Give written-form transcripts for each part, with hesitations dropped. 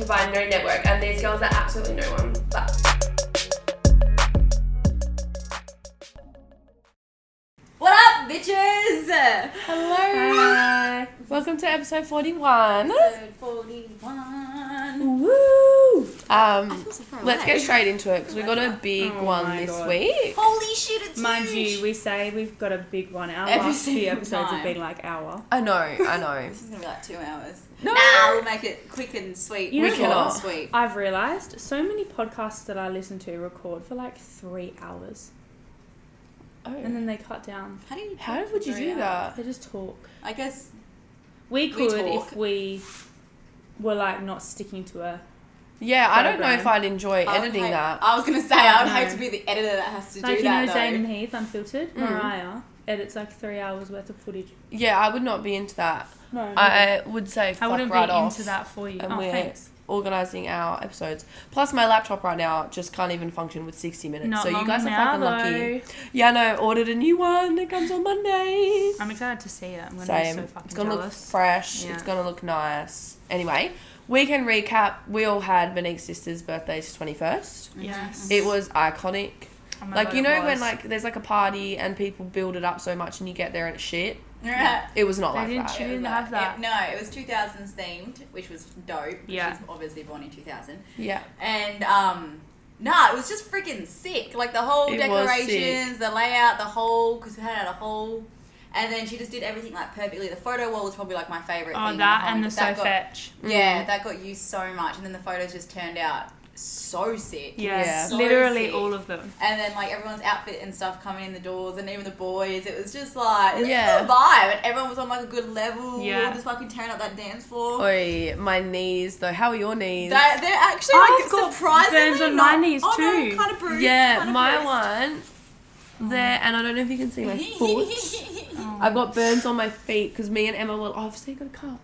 to by no network, and these girls are absolutely no one. But what up, bitches? hello. Hi. Welcome to episode 41. Episode 41. Woo! I feel so far Let's away. get straight into it because we got a big Oh one my this God. week. Holy shit, it's Mind huge. you, we say we've got a big one. Our Every last few single episodes time. have been like hour. I know. This is going to be like 2 hours. No. Nah, we'll make it quick and sweet. You know Quick and what? sweet. I've realised so many podcasts that I listen to record for like 3 hours and Oh. then they cut down. How do you How talk would for you 3 do hours? that? They just talk. I guess We could talk. if we were like not sticking to a... Yeah, I don't know Program. if I'd enjoy I would editing hate- that. I was going to say, I would No. hate to be the editor that has to Like, do you that know, though. Zane and Heath, Unfiltered, Mm. Mariah edits like 3 hours worth of footage. Yeah, I would not be into that. No, I would say fuck I wouldn't right be off. into that for you. And Oh, we're thanks. organising our episodes. Plus, my laptop right now just can't even function with 60 minutes. Not so you long guys are now, fucking lucky. though. Yeah, I know. Ordered a new one. It comes on Monday. I'm excited to see it. I'm going to Same. be so fucking It's gonna jealous. look fresh. Yeah. It's gonna look nice. Anyway, weekend recap. We all had Monique's sister's birthday's 21st. Yes. It was iconic. Oh my Like, God, you it know when was. like there's like a party and people build it up so much and you get there and it's shit? Right. It was not They like didn't that. She It was didn't like- have that. No, it was 2000s themed, which was dope. Yeah. She's obviously born in 2000. Yeah. And nah, it was just freaking sick. Like the whole It was decorations, the layout, the whole, because we had a whole, and then she just did everything like perfectly. The photo wall was probably like my favorite. Oh, thing that in and home. the That So got- Fetch. Yeah, that got used so much, and then the photos just turned out so sick. Yeah. So Literally sick. all of them. And then like everyone's outfit and stuff coming in the doors, and even the boys, it was just like it was Yeah. a vibe, and everyone was on like a good level. Yeah. Just fucking tearing up that dance floor. Oi, my knees though. How are your knees? They're actually like I've got surprisingly burns on not- my knees oh, too. No, kind of bruised. Yeah, kind of my bruised. one there, and I don't know if you can see my foot. I've got burns on my feet because me and Emma were obviously got a cut.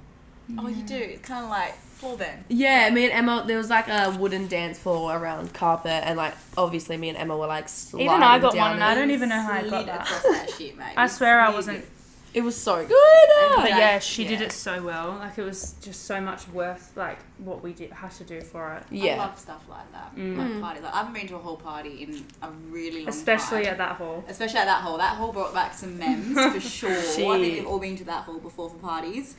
Oh, you do. It's kind of like floor burn. Yeah, me and Emma, there was like a wooden dance floor around carpet, and like obviously me and Emma were like sliding Even I got down one, and it. I don't even know how I got Slid that. across that shit, mate. I swear I Slid. wasn't. It was so good. But Yeah. yeah, she did Yeah. it so well. Like it was just so much worth like what we did had to do for it. I Yeah. love stuff like that. Mm. Like parties. Like, I haven't been to a whole party in a really long Especially time. at that hall. Especially at that hall. That hall brought back some memes for sure. I think Shit. we've all been to that hall before for parties.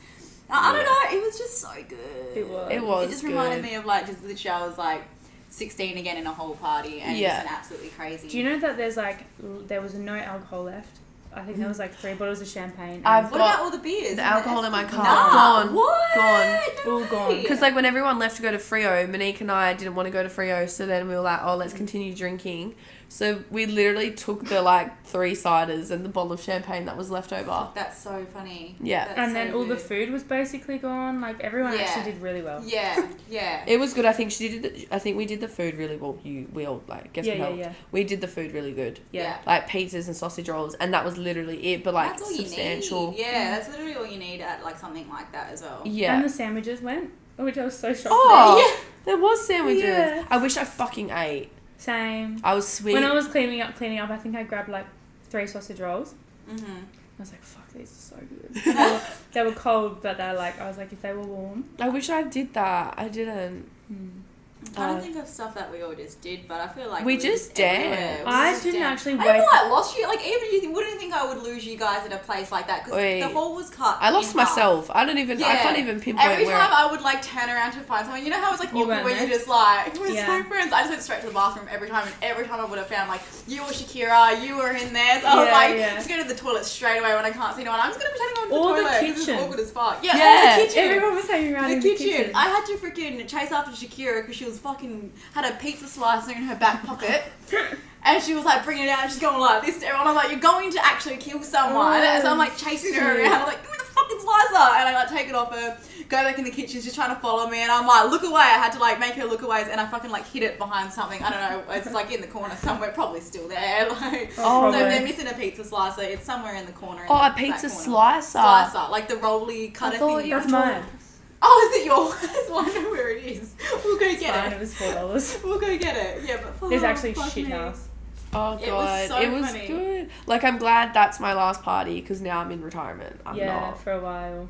I don't know. It was just so good. It was. It was It just reminded good. me of like just literally I was like 16 again in a whole party, and Yeah. it's an absolutely crazy. Do you know that there was no alcohol left? I think there was like 3 bottles of champagne. I've What got about all the beers? the and alcohol in my Esky? car. Nah, Gone. What? Gone. No All gone. way. Because like when everyone left to go to Frio, Monique and I didn't want to go to Frio, so then we were like, oh, let's continue drinking. So we literally took the like 3 ciders and the bottle of champagne that was left over. That's so funny. Yeah. That's and so then all the good. food was basically gone. Like everyone Yeah. actually did really well. Yeah, yeah. It was good. I think I think we did the food really well. We all like guess Yeah, we yeah, helped. yeah. We did the food really good. Yeah. Like pizzas and sausage rolls, and that was literally it. But like That's all substantial. you need. Yeah, that's literally all you need at like something like that as well. Yeah. And the sandwiches went, which I was so shocked. Oh, there was sandwiches. Yeah. I wish I fucking ate. Same. I was sweet. When I was cleaning up, I think I grabbed like 3 sausage rolls. Mm-hmm. I was like, fuck, these are so good. they were cold, but they're like, I was like, if they were warm. I wish I did that. I didn't. I'm trying to think of stuff that we all just did, but I feel like We it was just everywhere. danced. We I just didn't danced. actually I wake even like lost you. Like even you wouldn't think I would lose you guys at a place like that because Wait. the hall was cut. I lost in half. myself. I don't even. I can't even pinpoint Every where. time I would like turn around to find someone, you know how it's like You awkward weren't when there? you're just like, we're Yeah. so friends. I just went straight to the bathroom every time, and every time I would have found like you or Shakira, you were in there. So I was Yeah, like, yeah. just go to the toilet straight away when I can't see anyone. I'm just gonna pretend I'm going Or to the the toilet. This is kitchen. awkward as fuck. Yeah, Yeah. or the kitchen. Everyone was hanging around The in kitchen. the kitchen. I had to freaking chase after Shakira because she was fucking had a pizza slicer in her back pocket. And she was like bringing it out and she's going like this to everyone. I'm like, you're going to actually kill someone. Oh, so I'm like chasing her shit. around. I'm like, give me the fucking slicer. And I like take it off her, go back in the kitchen. She's trying to follow me. And I'm like, look away. I had to like make her look away. And I fucking like hid it behind something. I don't know. It's like in the corner somewhere. Probably still there. Like, Oh, so probably. if they're missing a pizza slicer, it's somewhere in the corner. in Oh, the a pizza back corner. slicer. Slicer. Like the rolly cutter I thought thing. you That's mine. Oh, is it yours? Well, I know where it is. We'll go It's get fine, it. it was $4. We'll go get it. Yeah, but It was actually fuck shit me. house. Oh It was god, so it was funny. good. Like I'm glad that's my last party because now I'm in retirement. I'm Yeah, not. for a while.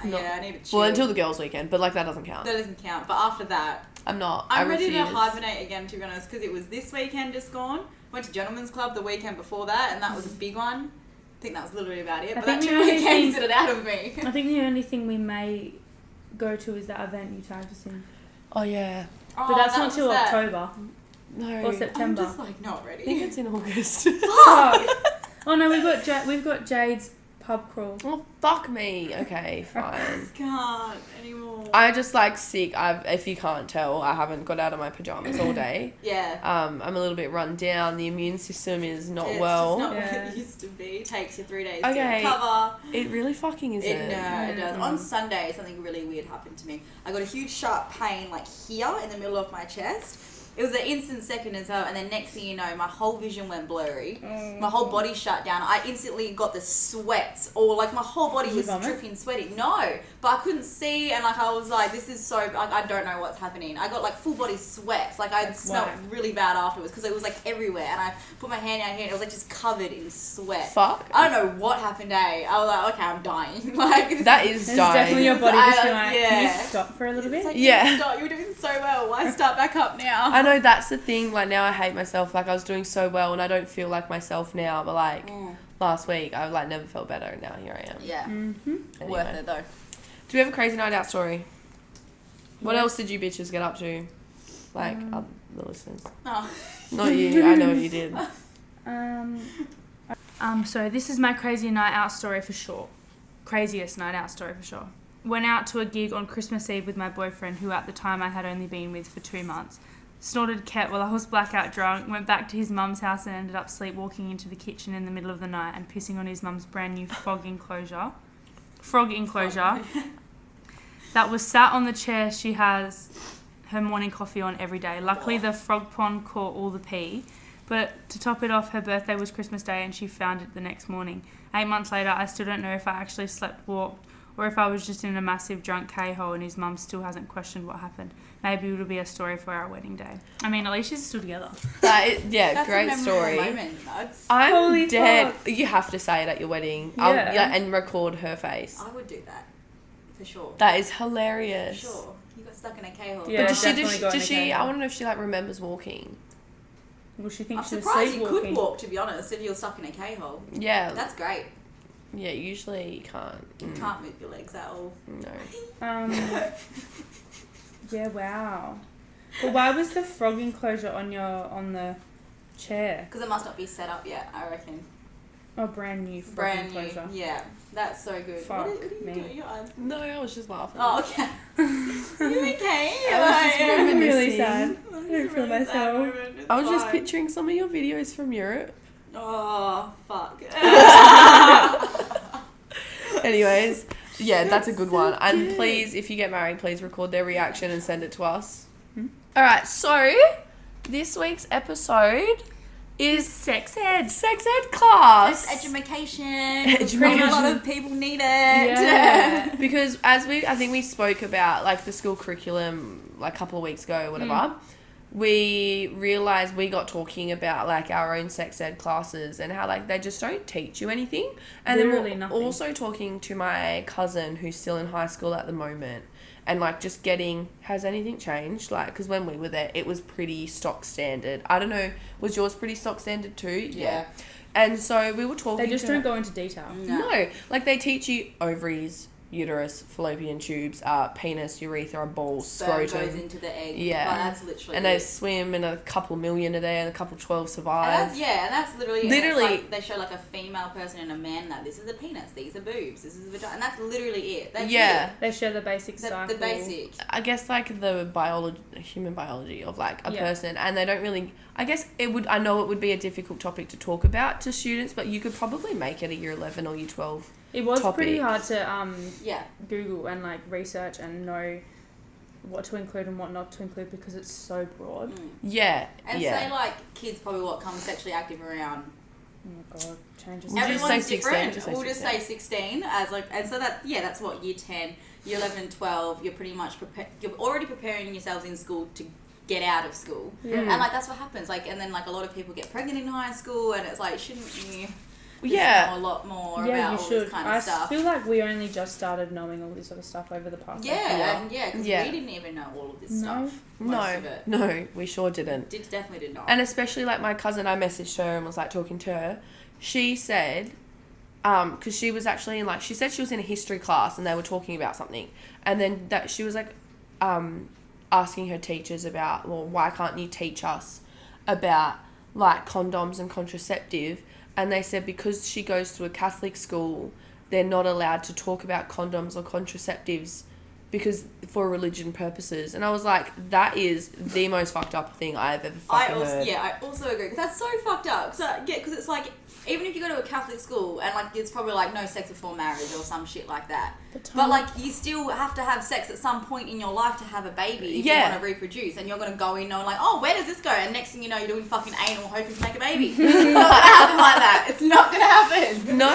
No. Yeah, I need to chill. Well, until the girls' weekend, but like that doesn't count. That doesn't count. But after that, I'm not. I'm I ready refuse. to hibernate again, to be honest, because it was this weekend just gone. Went to Gentlemen's Club the weekend before that, and that was a big one. I think that was literally about it. I But think that the 2 only weekends thing- did it out of me. I think the only thing we may go to is that event you tagged us in. Oh yeah. But that's not till October No. or September. I'm just like not ready. I think it's in August. Oh no, we've got Jade's pub crawl. Oh fuck me. Okay, fine. Can't anymore. I just like sick. If you can't tell, I haven't got out of my pajamas all day. Yeah. I'm a little bit run down. The immune system is not It's well. just not what Yeah. it used to be. It takes you 3 days Okay. to recover. It really fucking isn't. It does. Mm. On Sunday, something really weird happened to me. I got a huge sharp pain like here in the middle of my chest. It was an instant second as well, and then next thing you know, my whole vision went blurry. My whole body shut down. I instantly got the sweats, or like my whole body Did you was vomit? dripping sweaty. No, but I couldn't see, and like I was like, this is so, I don't know what's happening. I got like full body sweats, like I That's smelled whack. really bad afterwards because it was like everywhere, and I put my hand out here, and it was like just covered in sweat. Fuck. I don't know what happened, I was like, okay, I'm dying. Like That is This is dying. definitely your body just being like, can Yeah. you stop for a little It's bit? like, Yeah. Stop, you were doing so well. Why start back up now? I know that's the thing. Like now, I hate myself. Like I was doing so well, and I don't feel like myself now. But like last week, I like never felt better, and now here I am. Yeah. Mm-hmm. Anyway. Worth it though. Do we have a crazy night out story? What Yeah. else did you bitches get up to? Like the listeners. Oh. Not you. I know what you did. So this is my crazy night out story for sure. Craziest night out story for sure. Went out to a gig on Christmas Eve with my boyfriend, who at the time I had only been with for 2 months. Snorted ket while I was blackout drunk, went back to his mum's house and ended up sleepwalking into the kitchen in the middle of the night and pissing on his mum's brand new frog enclosure that was sat on the chair she has her morning coffee on every day. Luckily, the frog pond caught all the pee. But to top it off, her birthday was Christmas Day and she found it the next morning. 8 months later, I still don't know if I actually slept walked or if I was just in a massive drunk K-hole and his mum still hasn't questioned what happened. Maybe it'll be a story for our wedding day. I mean, at least she's still together. Yeah, That's great a memorable story. moment. That's, I'm Holy dead. fuck. You have to say it at your wedding. Yeah. And record her face. I would do that. For sure. That is For hilarious. sure. You got stuck in a K-hole. Yeah, But does definitely got in does a she? K-hole. I want to know if she like remembers walking. Well, she thinks I'm she was surprised you sleepwalking. could walk, to be honest, if you're stuck in a K-hole. Yeah. That's great. Yeah. Usually you can't. You can't move your legs at all. No. Yeah, wow. Well, why was the frog enclosure on the chair? Because it must not be set up yet, I reckon. Oh, brand new frog Brand new. enclosure. Yeah. That's so good. Fuck what are you me. doing? Your eyes. No, I was just laughing. Oh, okay. You okay? I was just I'm really reminiscing. sad. I don't feel myself. I was just picturing some of your videos from Europe. Oh, fuck. Anyways, yeah, that's a good one. And please, if you get married, please record their reaction and send it to us. All right, so this week's episode is Sex ed. sex ed class. Education. Education. A lot of people need it. Yeah. Because I think we spoke about like the school curriculum like a couple of weeks ago or whatever. We realized we got talking about like our own sex ed classes and how like they just don't teach you anything. And Literally then we're nothing. also talking to my cousin who's still in high school at the moment and like just getting, has anything changed? Like, because when we were there, it was pretty stock standard. I don't know, was yours pretty stock standard too? Yeah. And so we were talking They just to don't go into detail. no, like they teach you ovaries, uterus, fallopian tubes, penis, urethra, balls, Sperm scrotum. goes into the egg. Yeah. Like, that's literally And it. they swim, and a couple million are there, and a couple 12 And survive. that's, yeah, and that's literally it. Literally- It's like they show like a female person and a man that this is a penis, these are boobs, this is a vagina, and that's literally it. That's Yeah. They share the basic it. cycle. The basic. I guess like the human biology of like a Yeah. person, and they don't really. I guess I know it would be a difficult topic to talk about to students, but you could probably make it a year 11 or year 12. It was pretty topic. hard to Yeah. Google and like research and know what to include and what not to include because it's so broad. Yeah, And yeah. say like kids probably what come sexually active around. Oh my god, changes. Would you Everyone's say 16? different. Just say We'll just 16. say 16 as like, and so that that's what year 10, year 11, 12. You're pretty much you're already preparing yourselves in school to get out of school, Yeah. and like that's what happens. Like, and then like a lot of people get pregnant in high school, and it's like, shouldn't you Yeah. know a lot more Yeah, about you all should. this kind I of stuff. feel like we only just started knowing all this sort of stuff over the past. Yeah, because Yeah. we didn't even know all of this No. stuff. Most of it. No, we sure didn't. Definitely did not. And especially like my cousin, I messaged her and was like talking to her. She said, because she was actually in like, she said she was in a history class and they were talking about something. And then that she was like asking her teachers about, well, why can't you teach us about like condoms and contraceptive? And they said because she goes to a Catholic school, they're not allowed to talk about condoms or contraceptives because for religion purposes. And I was like, that is the most fucked up thing I've ever fucking heard. I also agree, because that's so fucked up. Because it's like, even if you go to a Catholic school and like it's probably like no sex before marriage or some shit like that, but like you still have to have sex at some point in your life to have a baby if you want to reproduce, and you're gonna go in knowing like, oh, where does this go? And next thing you know, you're doing fucking anal hoping to make a baby. It's not gonna happen like that. It's not gonna happen. No.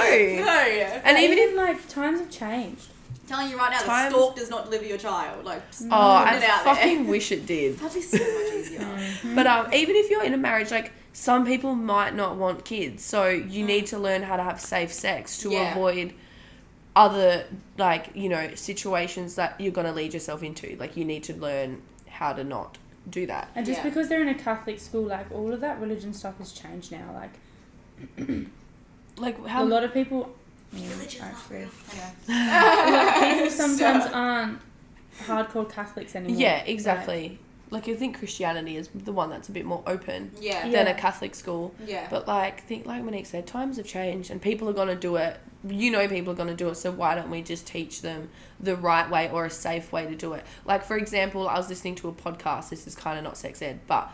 No. And even like times have changed. Telling you right now, the stork does not deliver your child. Like, Oh, I put it out fucking there. wish it did. That'd be so much easier. But even if you're in a marriage, like some people might not want kids, so you need to learn how to have safe sex to avoid other like, you know, situations that you're gonna lead yourself into. Like you need to learn how to not do that. And just because they're in a Catholic school, like all of that religion stuff has changed now. Like how a lot of people. Religion's not Actually. real. Anyway. People sometimes aren't hardcore Catholics anymore. Yeah, exactly. Like you think Christianity is the one that's a bit more open than a Catholic school. Yeah. But like Monique said, times have changed and people are gonna do it. You know, people are gonna do it. So why don't we just teach them the right way or a safe way to do it? Like for example, I was listening to a podcast. This is kind of not sex ed, but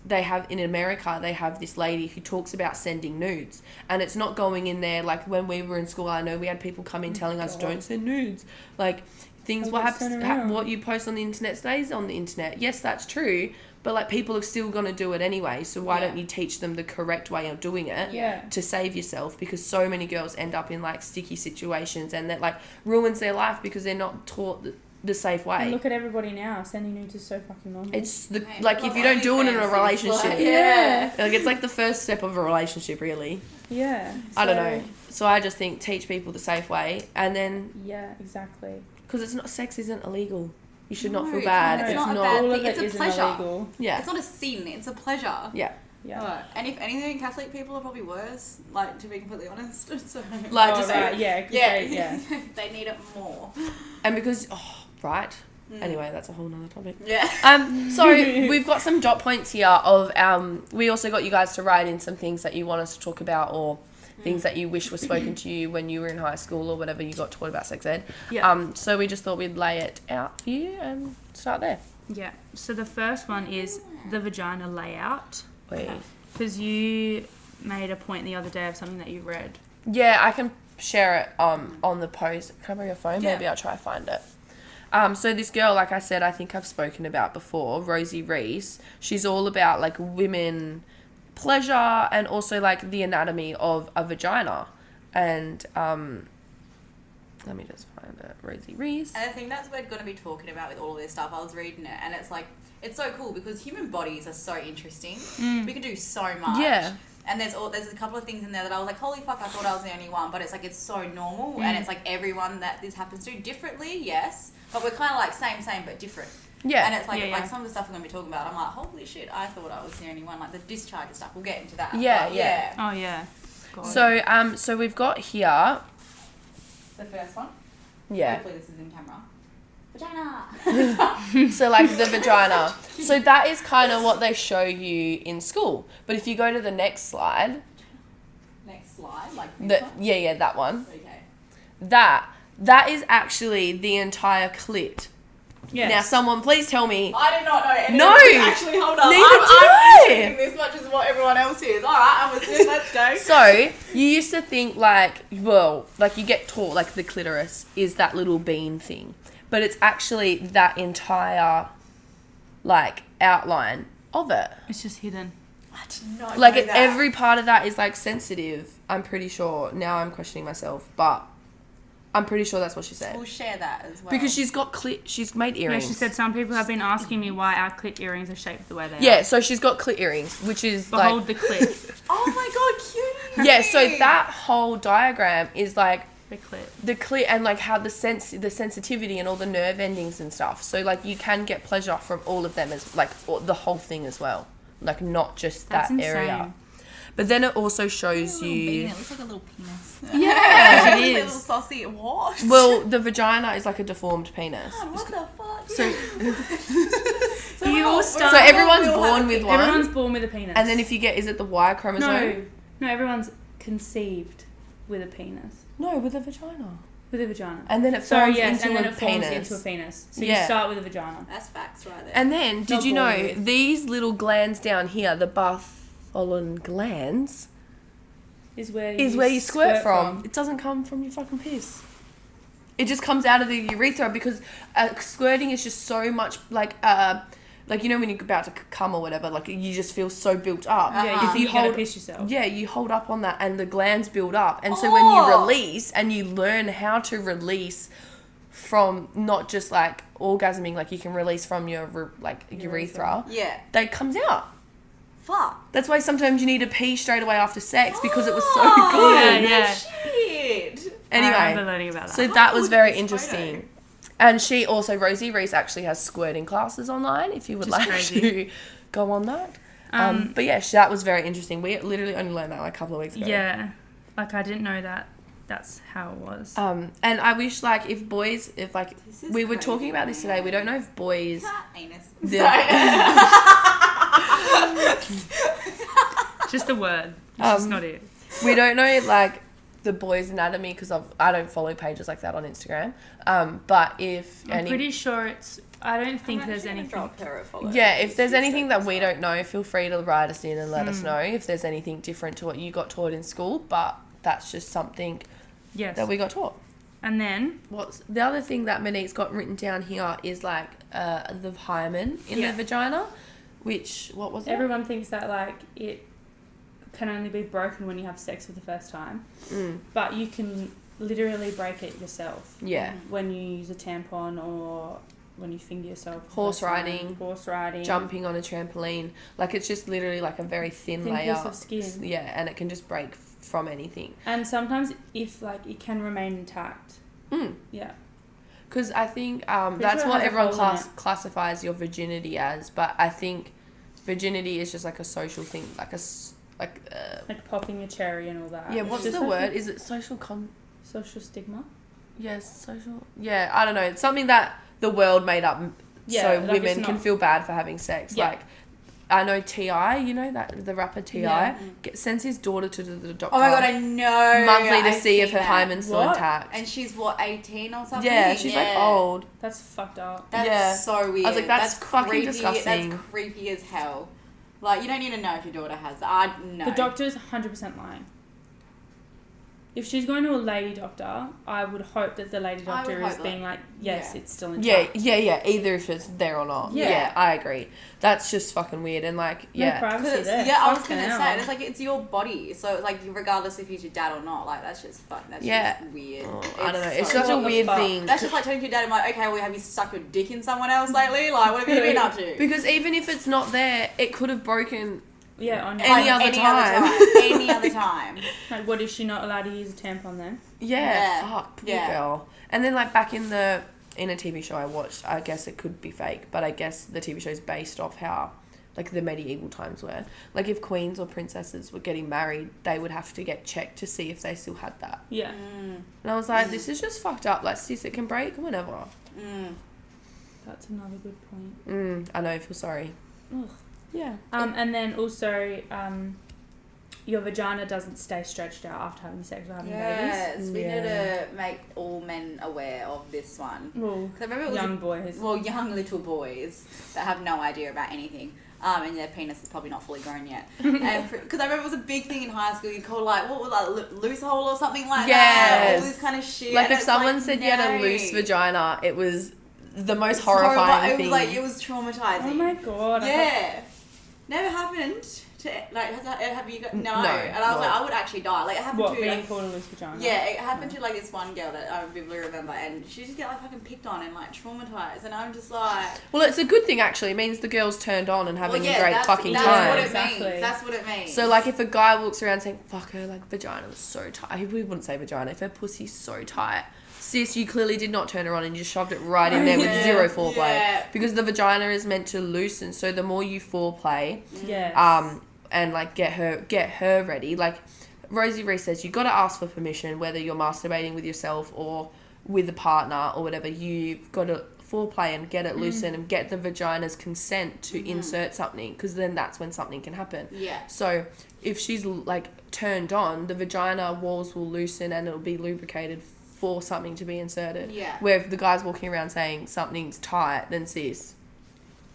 they have in America, they have this lady who talks about sending nudes, and it's not going in there like when we were in school. I know we had people come in telling us don't send nudes, like things what happens, what you post on the internet stays on the internet. Yes, that's true, but like people are still going to do it anyway, so why don't you teach them the correct way of doing it to save yourself? Because so many girls end up in like sticky situations and that like ruins their life because they're not taught the safe way. And look at everybody now. Sending nudes is so fucking normal. It's the like if you don't do it in a relationship, like it's like the first step of a relationship, really. Yeah. I don't know. So I just think teach people the safe way, and then exactly. Because it's not, sex isn't illegal. You should not feel bad. It's not a all bad of thing. it It's a pleasure. illegal. Yeah. It's not a sin. It's a pleasure. Yeah. Yeah. And if anything, Catholic people are probably worse. Like, to be completely honest. So. Like just They need it more. and because Anyway, that's a whole nother topic. Yeah. So we've got some dot points here of we also got you guys to write in some things that you want us to talk about or things that you wish were spoken to you when you were in high school or whatever you got taught about sex ed. Yeah. So we just thought we'd lay it out for you and start there. Yeah. So the first one is the vagina layout. Wait. Because you made a point the other day of something that you read. Yeah, I can share it on the post. Can I borrow your phone? Yeah. Maybe I'll try to find it. So this girl, like I said, I think I've spoken about before, Rosie Reese, she's all about like women pleasure and also like the anatomy of a vagina. And let me just find it. Rosie Reese. And I think that's what we're going to be talking about with all of this stuff. I was reading it and it's like, it's so cool because human bodies are so interesting. We can do so much. Yeah. And there's a couple of things in there that I was like, holy fuck, I thought I was the only one. But it's like, it's so normal. And it's like everyone that this happens to differently, yes. But we're kind of like same, but different. Yeah. And it's like, like some of the stuff we're going to be talking about, I'm like, holy shit, I thought I was the only one. Like the discharge and stuff, we'll get into that. Yeah, but, yeah. Oh, yeah. God. So we've got here. The first one. Yeah. Hopefully this is in camera. Vagina. So like the vagina. So that is kind of what they show you in school. But if you go to the next slide. Next slide, like this one? Yeah, that one. Okay. That is actually the entire clit. Yes. Now someone please tell me. I did not know any No! of this. Actually, hold on. Neither I'm did I. thinking this much as what everyone else is. Alright, I'm assuming, let's go. So you used to think like, well, like you get taught like the clitoris is that little bean thing. But it's actually that entire like outline of it. It's just hidden. I did not Like know that. every part of that is like sensitive. I'm pretty sure. Now I'm questioning myself, but I'm pretty sure that's what she said. We'll share that as well. Because she's got clit. She's made earrings. Yeah, she said some people have been asking me why our clit earrings are shaped the way they are. Yeah, so she's got clit earrings, which is Behold like the clit. Oh my god, Yeah, so that whole diagram is like The clit. the clear and like how the sensitivity and all the nerve endings and stuff. So like you can get pleasure from all of them as like the whole thing as well, like not just That's that insane. area. But then it also shows you. It looks like a little penis. Yeah, it It's a is. little saucy. What? Well, the vagina is like a deformed penis. What the fuck? So You all start. so everyone's born with one, Everyone's born with a penis. and then if you get, is it the Y chromosome? No, everyone's conceived with a penis. No, with a vagina. With a vagina. And then it Sorry, forms yes, into and then a it forms penis. into a penis. So Yeah. you start with a vagina. That's facts right there. And then, did Not you know born with. these little glands down here, the Bartholin glands, Is where you squirt from. It doesn't come from your fucking piss. It just comes out of the urethra because squirting is just so much like you know when you're about to come or whatever, like you just feel so built up. Yeah, If you gotta hold, piss yourself. yeah, you hold up on that and the glands build up, and so when you release and you learn how to release from not just like orgasming, like you can release from your urethra, Yeah. that comes out. Fuck. That's why sometimes you need to pee straight away after sex because it was so Oh, good. Yeah. Shit. I remember Anyway, learning about that. so that was look very at this interesting. photo. And she also, Rosie Reese, actually has squirting classes online if you would Just like crazy. to go on that. But yeah, that was very interesting. We literally only learned that like a couple of weeks ago. Yeah, like I didn't know that. That's how it was. And I wish like if boys, if like This is we were crazy. talking about this today, we don't know if boys. Anus. The- Just the word. It's just not it. We don't know like the boys' anatomy because I don't follow pages like that on Instagram. But if I'm pretty sure it's. I don't think there's anything. yeah, if there's anything that we don't know, feel free to write us in and let us know if there's anything different to what you got taught in school. But that's just something Yes. that we got taught. And then What's the other thing that Monique's got written down here is like the hymen in Yeah. the vagina, which what was it? everyone thinks that like it can only be broken when you have sex for the first time, but you can literally break it yourself. Yeah, When you use a tampon or when you finger yourself. for the Horse first time. riding. Horse riding. jumping on a trampoline, like it's just literally like a very thin Thin layer piece of skin. Yeah, and it can just break from anything. And sometimes if like it can remain intact. Yeah. Because I think Pretty that's sure it what has a everyone hole in it. classifies your virginity as, but I think virginity is just like a social thing, like Like popping a cherry and all that. yeah. It's What's just the like word? a Is it social social stigma? Yes, social. Yeah, I don't know. It's something that the world made up Yeah, so like women it's can not- feel bad for having sex. Yeah. Like, I know T.I., you know, that the rapper T.I., Yeah. sends his daughter to the doctor. Oh my god, I know. monthly to I've see if seen her that. hymen's still What? intact. And she's what, 18 or something? Yeah, she's like old. That's fucked up. That's Yeah. so weird. I was like, that's fucking creepy. disgusting. That's creepy as hell. Like, you don't need to know if your daughter has that. No. The doctor's 100% lying. If she's going to a lady doctor, I would hope that the lady I would doctor hope is that- being like, yes, yeah. it's still intact. Yeah. Either if it's there or not. Yeah. Yeah, I agree. That's just fucking weird. And like, No yeah. privacy Because there. I was Fucking gonna hell. say, it's like it's your body, so it's like regardless if he's your dad or not, like that's just fucking. That's Yeah. just weird. Oh, I don't know. It's so such a What the weird fuck? thing. That's just like telling your dad, I'm like, okay, well, have you stuck your dick in someone else lately? Like, what have you been up to? Because even if it's not there, it could have broken. Yeah, on your Any other time. Any other time. Like, what is she not allowed to use a tampon then? Yeah, Yeah. fuck, poor Yeah. girl. And then like back in a TV show I watched, I guess it could be fake, but I guess the TV show is based off how like the medieval times were. Like if queens or princesses were getting married, they would have to get checked to see if they still had that. Yeah. And I was like, this is just fucked up. Like, sis, it can break whenever. That's another good point. I know, I feel sorry. Ugh. Yeah. And then also, your vagina doesn't stay stretched out after having sex or having Yes, we Yeah. need to make all men aware of this one. babies. Well, 'Cause I remember it was young boys. well, young little boys that have no idea about anything. And their penis is probably not fully grown yet. And because I remember it was a big thing in high school. You called like what was like loose hole or something like that. Yes. All this kind of shit. Like And if it's someone like, said you had a no. loose vagina, it was the most It's horrifying horrible. thing. It was like it was traumatizing. Oh my god. Yeah, never happened Have you got no? No, And I was no. like, I would actually die. Like it happened What, to being called a loose vagina? yeah, it happened to like this one girl that I vividly remember, and she just get like fucking picked on and like traumatized, and I'm just like, Well, it's a good thing actually. It means the girl's turned on and having well, a great that's, fucking that's time. what it Exactly. means. That's what it means. So, like, if a guy walks around saying, fuck her, like, vagina was so tight. We wouldn't say vagina. If her pussy's so tight. Sis, you clearly did not turn her on and you just shoved it right in there with Yeah. zero foreplay. Yeah. Because the vagina is meant to loosen. So, the more you foreplay, Yeah. and, like, get her ready. Like, Rosie Reese says, you got to ask for permission, whether you're masturbating with yourself or with a partner or whatever. You've got to foreplay and get it loosened and get the vagina's consent to insert something, because then that's when something can happen. Yeah. So if she's like turned on, the vagina walls will loosen and it'll be lubricated for something to be inserted. Yeah. Where if the guy's walking around saying something's tight, then sis.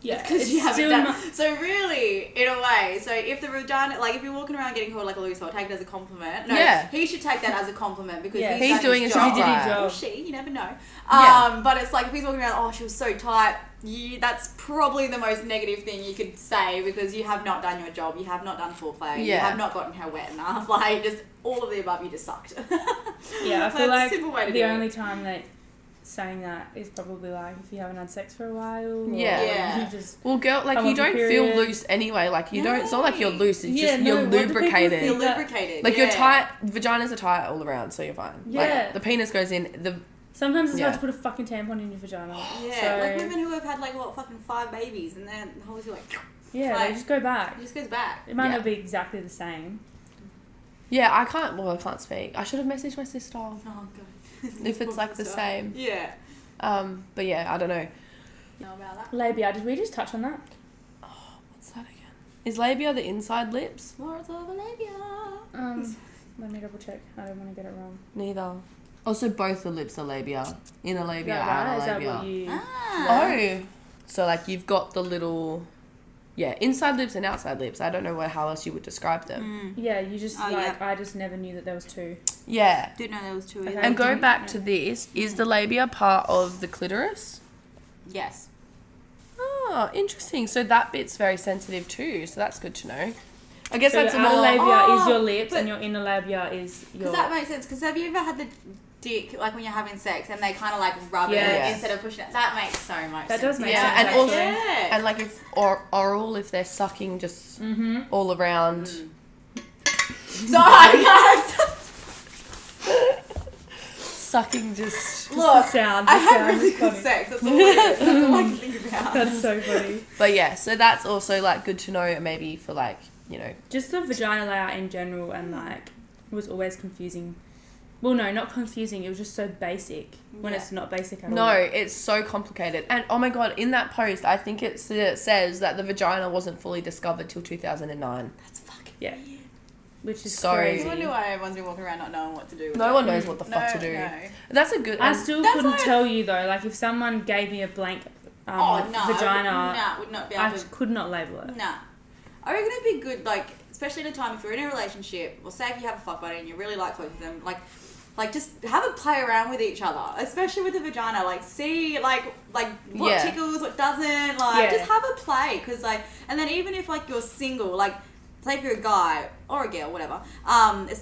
Yeah. Because It's you haven't still done. not- So really, in a way, so if the vagina, like if you're walking around getting called like a loose hole, take it as a compliment. No, Yeah. he should take that as a compliment because Yeah. he's He's done doing his his job. job right. Or she, you never know. Yeah. But it's like if he's walking around, oh, she was so tight. That's probably the most negative thing you could say because you have not done your job. You have not done foreplay. You Yeah. have not gotten her wet enough. Like just all of the above. You just sucked. Yeah, I feel That's a like simple way to the do only it. time that saying that is probably like if you haven't had sex for a while. Yeah. Yeah. You just Well, girl, like Come you on, don't period. feel loose anyway. Like you don't. It's not like you're loose. It's Yeah, just no, you're what do people lubricated. You're think? lubricated. Like yeah. you're tight. Vaginas are tight all around, so you're fine. Yeah. Like, the penis goes in. The sometimes it's Yeah. hard to put a fucking tampon in your vagina. Yeah, So, like women who have had like what fucking 5 babies and then the whole thing like yeah, like- they just go back. it just goes back. It might Yeah. not be exactly the same. yeah, I can't. Well, I can't speak. I should have messaged my sister Oh god. if it's like the same. Yeah. But yeah, I don't know. Know about that? Labia, did we just touch on that? What's that again? Is labia the inside lips? More of a labia. Let me double check. I don't want to get it wrong. Neither. Also, both the lips are labia. Inner Is labia, that right? outer Is that labia. what you... Ah. Oh. So, like, you've got the little... Yeah, inside lips and outside lips. I don't know how else you would describe them. Yeah, you just, Oh, like, yeah. I just never knew that there was two. Yeah. Didn't know there was 2 Okay. either. And go didn't- back to this. Is the labia part of the clitoris? Yes. Oh, interesting. So that bit's very sensitive too. So that's good to know. I guess So that's your a outer more... labia is Oh, your lips but- and your inner labia is your... Because that makes sense. Because have you ever had the dick like when you're having sex and they kind of like rub Yeah. it instead of pushing it? That makes so much That sense. does make Yeah, sense, and also... actually. Yeah. And like if oral, if they're sucking just Mm-hmm. all around... Sorry, guys. Sucking just... The Look, sound. I the have sound really is good funny. sex. That's all it is. That's all I can think about. That's so funny. But yeah, so that's also like good to know maybe for like, you know... Just the vagina layout in general and like it was always confusing. Well, no, not confusing. It was just so basic when Yeah. it's not basic at No, all. it's so complicated. And oh my god, in that post, I think it says that the vagina wasn't fully discovered till 2009. That's fucking Yeah. Which is So- crazy. I wonder why everyone's been walking around not knowing what to do with No it. one knows what the fuck No, to do. no. That's a good... I and- still That's couldn't why- tell you though. Like if someone gave me a blank Oh, no. vagina, Would not be I able to. could not label it. Nah. I reckon it'd be good, like, especially in a time if you're in a relationship, or say if you have a fuck buddy and you really like both of them, like just have a play around with each other, especially with the vagina. Like, see, like what Yeah. tickles, what doesn't. Like, Yeah. just have a play, because like, and then even if like you're single, like, say if you're a guy or a girl, whatever,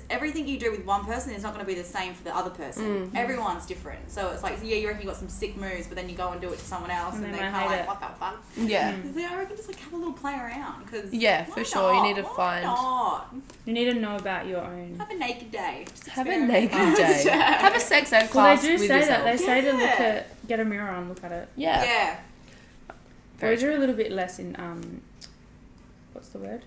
everything you do with one person is not going to be the same for the other person. Everyone's different, so it's like, yeah, you reckon you got some sick moves, but then you go and do it to someone else, And and they they're might kind of hate like, it. what the fuck? yeah. Yeah, I reckon just like have a little play around, because Yeah, for sure, you need to find- not? You need to know about your own. Have a naked day. Just Have a experiment. naked day. Have a sex ed Well, class they do with say yourself. that. They say to look Yeah. at, get a mirror on, look at it. Yeah. Yeah. Very Boys are a little bit less in what's the word?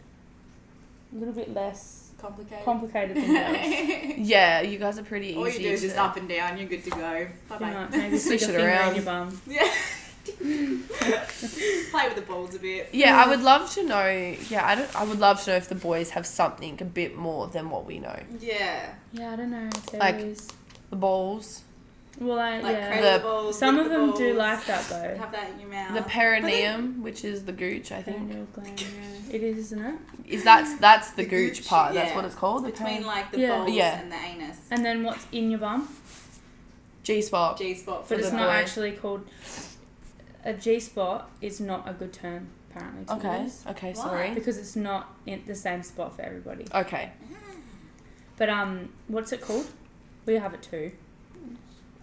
A little bit less Complicated. complicated than girls. Yeah, you guys are pretty easy. All you do is just to- up and down. You're good to go. Bye You bye. know, maybe stick Switch a it finger around. in your bum. Yeah. Play with the balls a bit. Yeah, I would love to know. Yeah, I would love to know if the boys have something a bit more than what we know. Yeah. Yeah, I don't know. If there Like, is. The balls, Well, Like yeah. cradle The- the balls. Some lick of the them do balls, like that though. Have that in your mouth. the perineum, which is the gooch, I think. Perineal gland, yeah. It is, isn't it? Is that's the The gooch gooch, part? That's yeah. what it's called. The Between like the Yeah. balls Yeah. and the anus. And then what's in your bum? G spot. G spot. But For it's the not boy. actually called. A G spot is not a good term, apparently to Okay. use. Okay. Why? Sorry. Because it's not in the same spot for everybody. Okay. But what's it called? We have it too,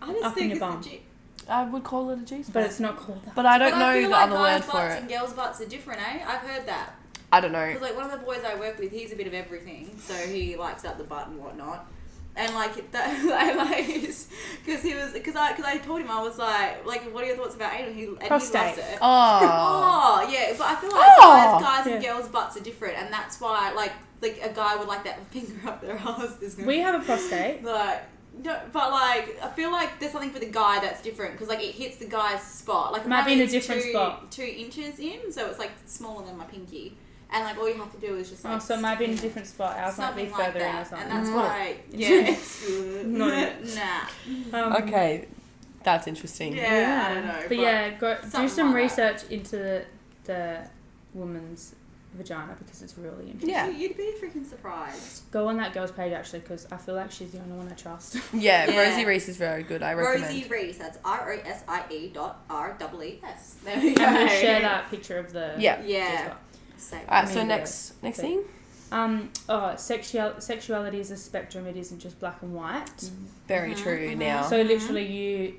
I just Up in think your it's bum. the G. I would call it a G spot. but it's not called that. But I don't But know I feel the like other guys' word for butts it. and girls' butts are different, eh? I've heard that. I don't know. Because like one of the boys I work with, he's a bit of everything, so he likes out the butt and whatnot. And like that, because I told him, I was like, what are your thoughts about anal? And he Prostate. loves it. Oh. Oh yeah, but I feel like Oh. guys and Yeah. girls' butts are different, and that's why like a guy would like that finger up their ass. We have a prostate. Like. No, but like I feel like there's something for the guy that's different because like it hits the guy's spot. Like Might be in a apparently it's different spot. 2 inches in, so it's like smaller than my pinky, and like all you have to do is just like. Oh, so it might be in a stick different spot. Ours might be something like further in or that, something. and that's Mm. why. Yeah, it's Not it. nah. Okay. That's interesting. Yeah, I don't know. But yeah, do something some like that. research into the woman's vagina because it's really interesting. Yeah. You'd be freaking surprised. Go on that girl's page actually because I feel like she's the only one I trust. Yeah, Yeah. Rosie Reese is very good. I recommend. Rosie Reese. That's ROSIE.REES. There we go. And we'll share that picture of the Yeah. Yeah. Same. Alright, so Maybe next the- thing. Sexuality is a spectrum. It isn't just black and white. Very true now. So literally,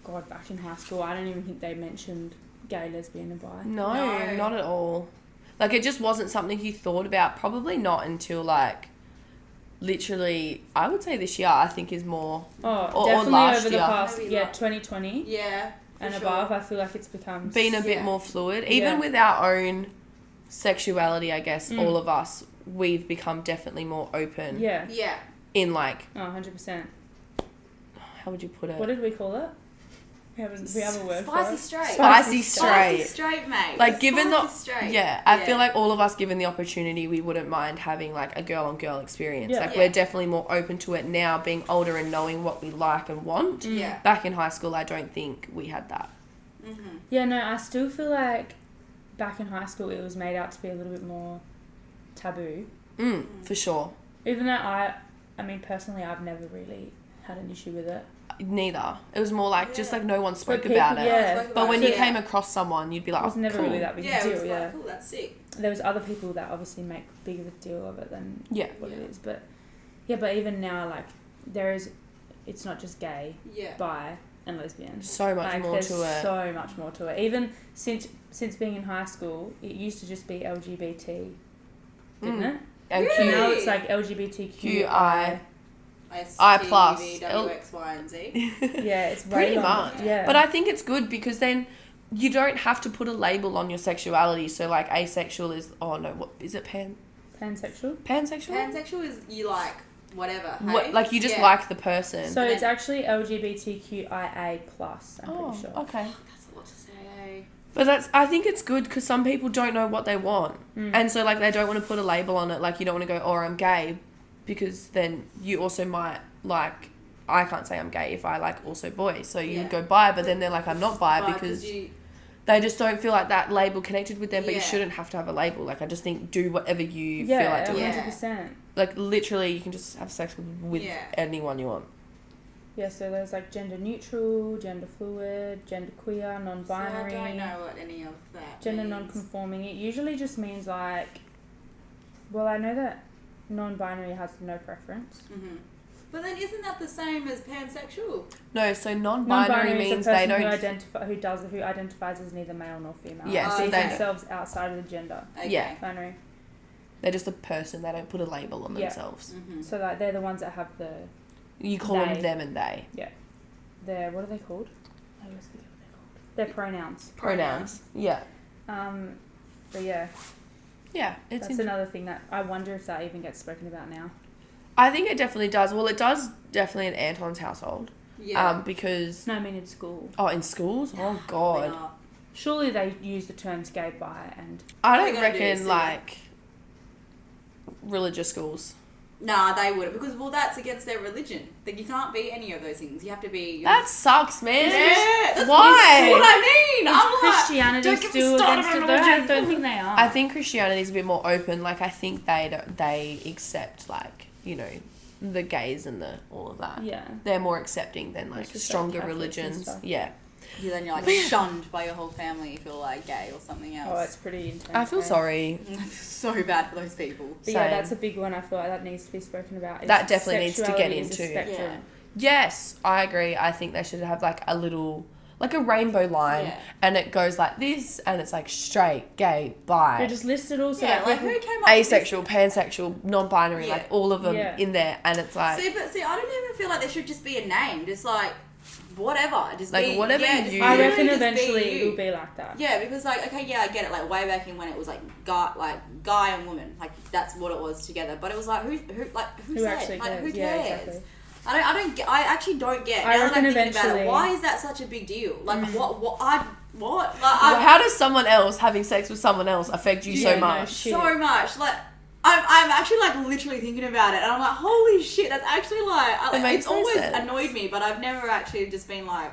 God, back in high school, I don't even think they mentioned gay, lesbian, and bi. No, No. not at all. Like, it just wasn't something you thought about. Probably not until, like, literally, I would say this year, I think is more. Oh, Or definitely last over the year. past, Maybe 2020 Yeah. and for above. sure. I feel like it's become Been a bit Yeah. more fluid. Even Yeah. with our own sexuality, I guess, Mm. all of us, we've become definitely more open Yeah. Yeah. in, like, Oh, 100%. how would you put it? What did we call it? We have a word for Spicy it. straight. Spicy Spicy straight. straight, mate. Like, given the. Spicy straight. Yeah, I feel like all of us, given the opportunity, we wouldn't mind having, like, a girl-on-girl experience. Yeah. Like, Yeah. we're definitely more open to it now, being older and knowing what we like and want. Yeah. Back in high school, I don't think we had that. Mm-hmm. Yeah, no, I still feel like back in high school it was made out to be a little bit more taboo. For sure. Even though I mean, personally, I've never really had an issue with it. Neither. It was more like, just Yeah. like no one spoke people- about it. yeah. But when you yeah. came across someone, you'd be like, It was oh, never cool. really that big Yeah, a it was deal, like, yeah. cool, that's sick. There was other people that obviously make bigger of a deal of it than Yeah. what it Yeah. is. But even now, like, it's not just gay, Yeah. bi, and lesbian. So much Like, more there's to it. so much more to it. Even since being in high school, it used to just be LGBT, didn't it? And Really? Now Q. it's like LGBTQI. QI. S, I T, plus. V, W, X, Y, and Z. Yeah, it's way Pretty longer. much. Yeah. But I think it's good because then you don't have to put a label on your sexuality. So, like, asexual is, oh no, what is it, pansexual. pansexual? Pansexual is you like whatever. What, hey? like, you just Yeah. like the person. So And it's then- actually LGBTQIA plus. I'm oh, pretty sure. okay. That's a lot to say. But I think it's good because some people don't know what they want. Mm. And so, like, they don't want to put a label on it. Like, you don't want to go, oh, I'm gay. Because then you also might, like, I can't say I'm gay if I like also boys. So you Yeah. go bi, but then they're like, I'm not bi Why? because you, they just don't feel like that label connected with them. But you Yeah. shouldn't have to have a label. Like, I just think do whatever you Yeah, feel like doing. 100%. Like, literally, you can just have sex with Yeah. anyone you want. Yeah, so there's like gender neutral, gender fluid, gender queer, non-binary, I don't know what any of that gender means. non-conforming. It usually just means like, well, I know that non-binary has no preference. Mm-hmm. But then isn't that the same as pansexual? No, so non-binary Non-binary means is a person they who identifies as neither male nor female. Yeah, so sees they- themselves outside of the gender. Okay. Yeah. Binary. They're just a person. They don't put a label on Yeah. themselves. Mm-hmm. So like they're the ones that have the You call They. them them and they. their what are they called? I always forget what they're called. Their pronouns. Pronouns. Yeah. But yeah, Yeah. It's that's another thing that I wonder if that even gets spoken about now. I think it definitely does. Well, it does definitely in Anton's household. Yeah. Because No, I mean in school. oh, in schools, oh We god, are. Surely they use the terms gay, bi, and I What are don't you gonna do, reckon Sia? like religious schools. Nah, they wouldn't because well, that's against their religion. Like you can't be any of those things. You have to be. That sucks, man. yeah. That's Why? what I mean. I'm like, Christianity don't get me still started against on it though? I religion. don't think they are. I think Christianity's a bit more open. Like I think they accept like the gays and the all of that. Yeah. They're more accepting than like It's just like stronger Catholics and religions. stuff. Yeah. then you're like shunned by your whole family if you're like gay or something else. Oh, it's pretty intense. I feel sorry. I feel so bad for those people. But yeah, Same. that's a big one. I feel like that needs to be spoken about. is That definitely needs to get sexuality is a into. spectrum. Yeah. Yes, I agree. I think they should have like a little, like a rainbow line, Yeah. and it goes like this, and it's like straight, gay, bi, They're just listed also. Yeah, like people- who came up with asexual, pansexual, non-binary, Yeah. like all of them Yeah. in there, and it's like this? See, I don't even feel like there should just be a name. Just like whatever. Just Like, be, whatever yeah, just you- I literally reckon just be eventually you. it will be like that. Yeah, because like okay, yeah, I get it. Like way back in when it was like guy and woman, like that's what it was together. But it was like who Who said? actually Like who cares? cares? Yeah, exactly. I actually don't get. I Now that I'm reckon thinking about it, eventually- why is that such a big deal? Like what? Like well, how does someone else having sex with someone else affect you Yeah, so no much? shit. so much. Like I'm actually like literally thinking about it, and I'm like, holy shit, that's actually like It makes it's no always sense. annoyed me, but I've never actually just been like.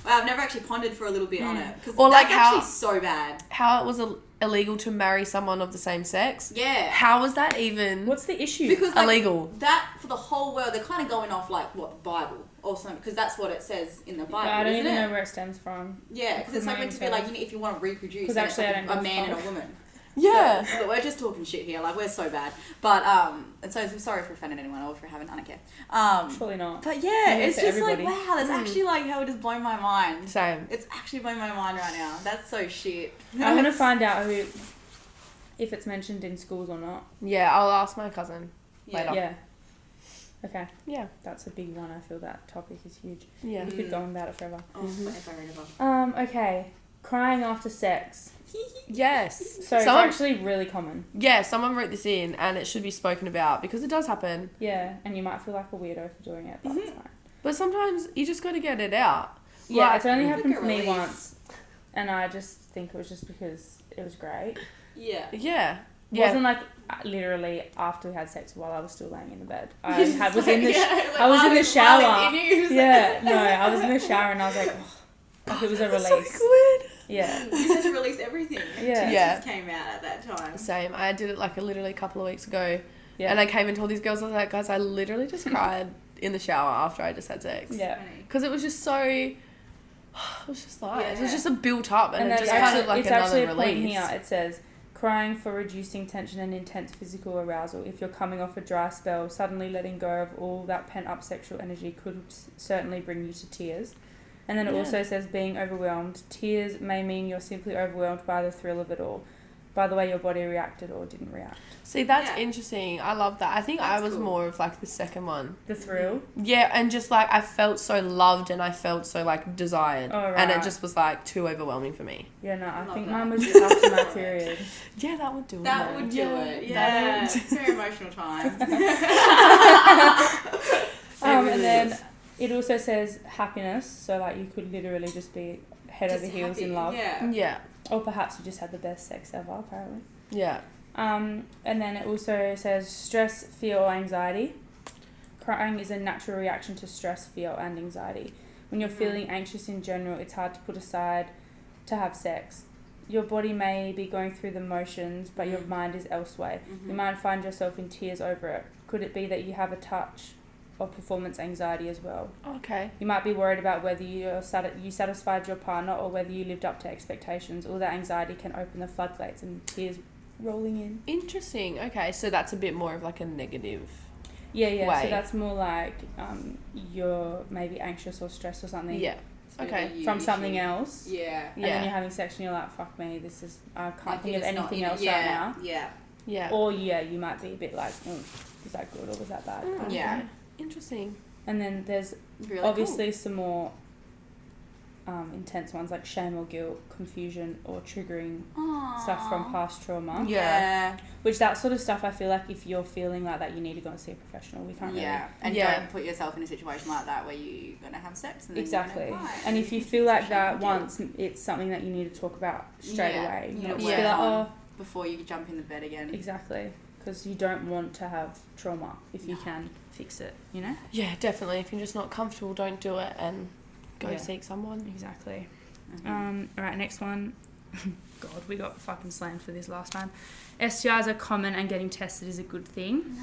Well, I've never actually pondered for a little bit on it because Or that's like how- actually so bad. How it was illegal to marry someone of the same sex? Yeah. How was that even What's the issue? Because like, illegal? that for the whole world, they're kind of going off like what the Bible or something because that's what it says in the Bible. I don't isn't even it? know where it stems from. Yeah, because it's Couldn't like meant to be even like if you want to reproduce, 'Cause then it's actually like I don't a give a man and fuck. a woman. Yeah. So, but we're just talking shit here. Like we're so bad. But and so I'm sorry for offending anyone or if we haven't. I don't care. Surely not. But yeah, Yeah, it's for just everybody. like wow, that's actually like how it just blown my mind. Same. It's actually blown my mind right now. That's so shit. I want to find out if it's mentioned in schools or not. Yeah, I'll ask my cousin later. Yeah. Okay, Yeah. that's a big one. I feel that topic is huge. Yeah. We could go on about it forever. Oh, forever. Okay. Crying after sex. Yes. So it's Someone, actually really common. yeah, someone wrote this in and it should be spoken about because it does happen. Yeah, and you might feel like a weirdo for doing it, but it's fine. But sometimes you just got to get it out. Yeah, Like, it's only Like happened a to me release. once, and I just think it was just because it was great. Yeah. yeah. It Yeah. wasn't like literally after we had sex while I was still laying in the bed. I was in the like, I was in the while it's shower. in you, just Yeah, no, I was in the shower and I was like, oh, like it was a That's release. so good. Yeah. You just release everything. Yeah. Yeah. Jesus came out at that time. Same. I did it like literally a couple of weeks ago. Yeah. And I came and told these girls, I was like, guys, I literally just cried in the shower after I just had sex. Yeah. Because it was just so, it was just like, it was Yeah. just a built up and, And it that's just kind actually, of like it's another actually a release. point here. It says, crying for reducing tension and intense physical arousal. If you're coming off a dry spell, suddenly letting go of all that pent up sexual energy could certainly bring you to tears. And then it Yeah. also says being overwhelmed. Tears may mean you're simply overwhelmed by the thrill of it all, by the way your body reacted or didn't react. See, that's Yeah. interesting. I love that. I think I That's was cool. more of like the second one. The thrill. Yeah, and just like I felt so loved and I felt so like desired. Oh, And it right. just was like too overwhelming for me. Yeah, no, I Love think that. mine was just after my period. Yeah, that would do it. That would do that it. Yeah. would- Very emotional time. And then it also says happiness, so like you could literally just be head Just over heels happy. in love. Yeah. Yeah. Or perhaps you just had the best sex ever, apparently. Yeah. And then it also says stress, fear, or anxiety. Crying is a natural reaction to stress, fear, and anxiety. When you're feeling anxious in general, it's hard to put aside to have sex. Your body may be going through the motions, but your mind is elsewhere. You might find yourself in tears over it. Could it be that you have a touch of performance anxiety as well? Okay. You might be worried about whether you satisfied your partner or whether you lived up to expectations. All that anxiety can open the floodgates and tears rolling in. Interesting. Okay, so that's a bit more of like a negative. Yeah, yeah. way. So that's more like you're maybe anxious or stressed or something. Yeah. Okay. From something else. Yeah. And then Yeah. you're having sex and you're like, fuck me, I can't Like, think of it's not anything in it. else Yeah. right now. Yeah. Yeah. Or yeah, you might be a bit like, was that good or was that bad? Mm, Yeah. okay. Interesting. And then there's Really obviously some more intense ones like shame or guilt, confusion, or triggering cool. stuff from past trauma. Yeah. Which that sort of stuff, I feel like if you're feeling like that, you need to go and see a professional. We can't Yeah. And Yeah. don't put yourself in a situation like that where you're going to have sex and really... then Exactly. you're gonna cry. And if you feel like Shame that and guilt. once, it's something that you need to talk about straight Yeah. away. You Yeah. know, just Yeah. be like, oh, before you jump in the bed again. exactly. Because you don't want to have trauma if you can fix it, you know? Yeah, definitely. If you're just not comfortable, don't do it and go Yeah. seek someone. Exactly. Mhm. Alright, next one. God, we got fucking slammed for this last time. STIs are common and getting tested is a good thing.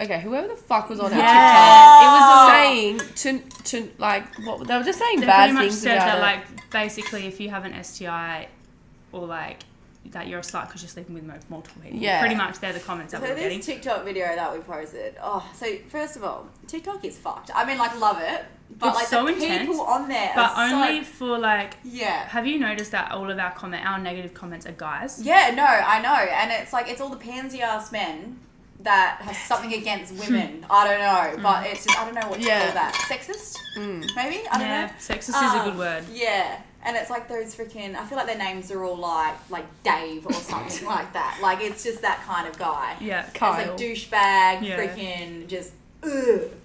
okay, whoever the fuck was on our Yes, TikTok, it was saying to like what they were just saying They bad pretty much things said about that, it. like, basically, if you have an STI or, like, that you're a slut because you're sleeping with multiple people. Yeah. Pretty much they're the comments that So we're getting. this TikTok video that we posted, so first of all, TikTok is fucked. I mean, like, love it, but It's like so the intense, people on there But are only so, for, like, yeah. have you noticed that all of our negative comments are guys? Yeah, no, I know, and it's like, it's all the pansy ass men that have something against women. I don't know, but it's just, I don't know what to Yeah. call that. Sexist? Maybe? I don't know. Sexist is a good word. Yeah. And it's like those freaking, I feel like their names are all like Dave or something like that. Like, it's just that kind of guy. Yeah. Kyle. It's like douchebag, Yeah. freaking just,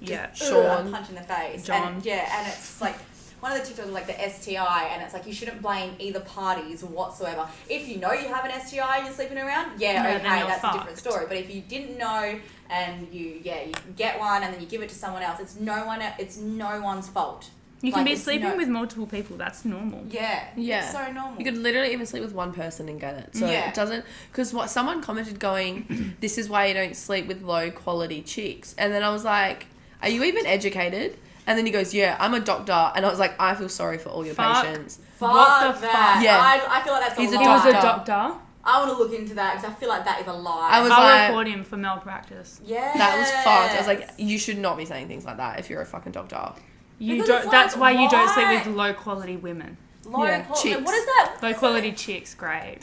Yeah. Sean. punch in the face. John. And, and it's just like, one of the TikToks was like the STI, and it's like you shouldn't blame either parties whatsoever. If you know you have an STI and you're sleeping around, Yeah, okay, then you're that's a different fucked. story. But if you didn't know and you get one and then you give it to someone else, it's no one's fault. You can Like, be it's sleeping with multiple people. That's normal. Yeah, Yeah. it's so normal. You could literally even sleep with one person and get it. So Yeah. it doesn't, because what someone commented going, this is why you don't sleep with low quality chicks. And then I was like, are you even educated? And then he goes, yeah, I'm a doctor. And I was like, I feel sorry for all your Fuck. patients. Fuck What the that. fuck? Yeah. I feel like that's He's a a lie. He was a Doctor. doctor. I want to look into that because I feel like that is a lie. I was I'll like, report him for malpractice. yeah. that was fucked. I was like, you should not be saying things like that if you're a fucking doctor. You Because don't. it's like, That's why you don't sleep why? with low quality women. Yeah, chicks. What is that? Low quality chicks, great.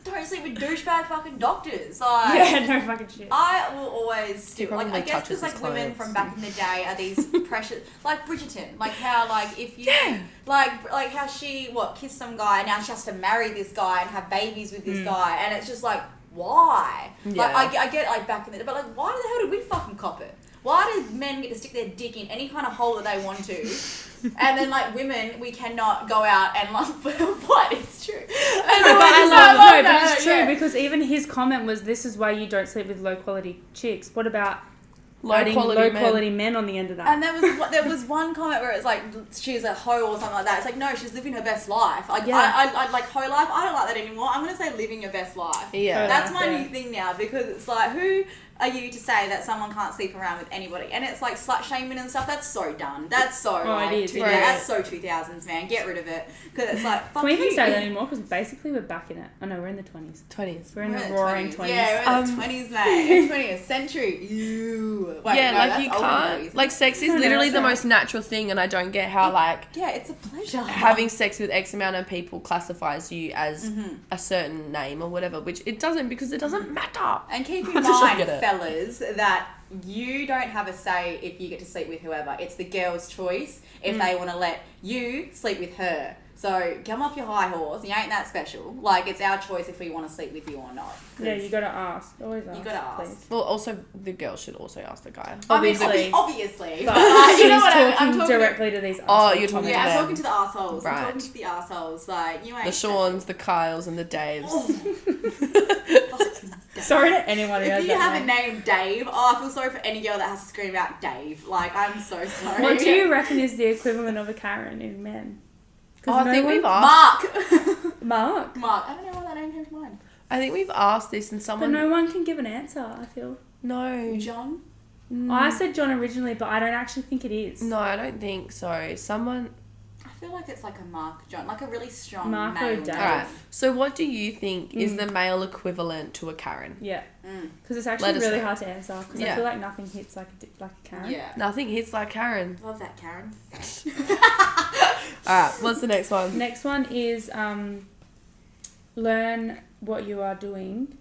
Don't sleep with douchebag fucking doctors. Like, Yeah, no fucking shit. I will always He do, like, probably I guess touches because, like, his women clothes. from back in the day are these precious, like Bridgerton, like how, like, if you, like how she, kissed some guy and now she has to marry this guy and have babies with this guy, and it's just like, why? Yeah. Like, I get, like, back in the day, but, like, why the hell did we fucking cop it? Why do men get to stick their dick in any kind of hole that they want to? And then, like, women, we cannot go out and, like, what? It's true. But it's true yeah. because even his comment was, "This is why you don't sleep with low quality chicks." What about Low adding quality low men. quality men on the end of that? And there was one comment where it's like she's a hoe or something like that. It's like, no, she's living her best life. Like, Yeah. I like hoe life. I don't like that anymore. I'm gonna say living your best life. Yeah. That's my Yeah. new thing now because it's like, who are you to say that someone can't sleep around with anybody? And it's like slut shaming and stuff. That's so done. That's so like, it is, yeah, yeah. that's so 2000s, man. Get rid of it because it's like, fuck Can we even you. say that anymore? Because basically we're back in it. Oh no, we're in the 20s. 20s. We're in We're the in roaring 20s. 20s. Yeah, we're in the 20s, mate. 20th century. Ew. Wait, Yeah, no, like that's you older can't, movies. like sex is No, literally that's the right. most natural thing, and I don't get how like yeah, it's a pleasure. having sex with X amount of people classifies you as Mm-hmm. a certain name or whatever, which it doesn't because it doesn't matter. And keep in I just don't mind, get it. fellas, that you don't have a say if you get to sleep with whoever. It's the girl's choice if they want to let you sleep with her. So come off your high horse. You ain't that special. Like, it's our choice if we want to sleep with you or not. 'Cause Yeah, you gotta ask. Always ask. You gotta ask. please. Well, also the girl should also ask the guy. I mean, Obviously. obviously. But But she's you know what talking, I'm talking directly to these. Oh, assholes you're talking Yeah, to I'm them. talking to the assholes. Right. I'm talking to the assholes. Like, you ain't The Shawns, the Kyles, and the Daves. Sorry to anyone who has If you that have a name. name Dave, I feel sorry for any girl that has to scream out Dave. Like, I'm so sorry. What do you reckon is the equivalent of a Karen in men? 'Cause Oh, I think one- we've asked. Mark. Mark. Mark. I don't know why that name came to mind. I think we've asked this, and But someone no one can give an answer, I feel. no, John? I said John originally, but I don't actually think it is. no, I don't think so. Someone. I feel like it's like a Mark John, like a really strong Mark male. or Dave. Alright. So, what do you think is the male equivalent to a Karen? Yeah. Mm. Because it's Let actually us really know. hard to answer. Because Yeah. I feel like nothing hits like a Karen. Yeah. Nothing hits like Karen. Love that, Karen. Alright, what's the next one? Next one is learn what you are doing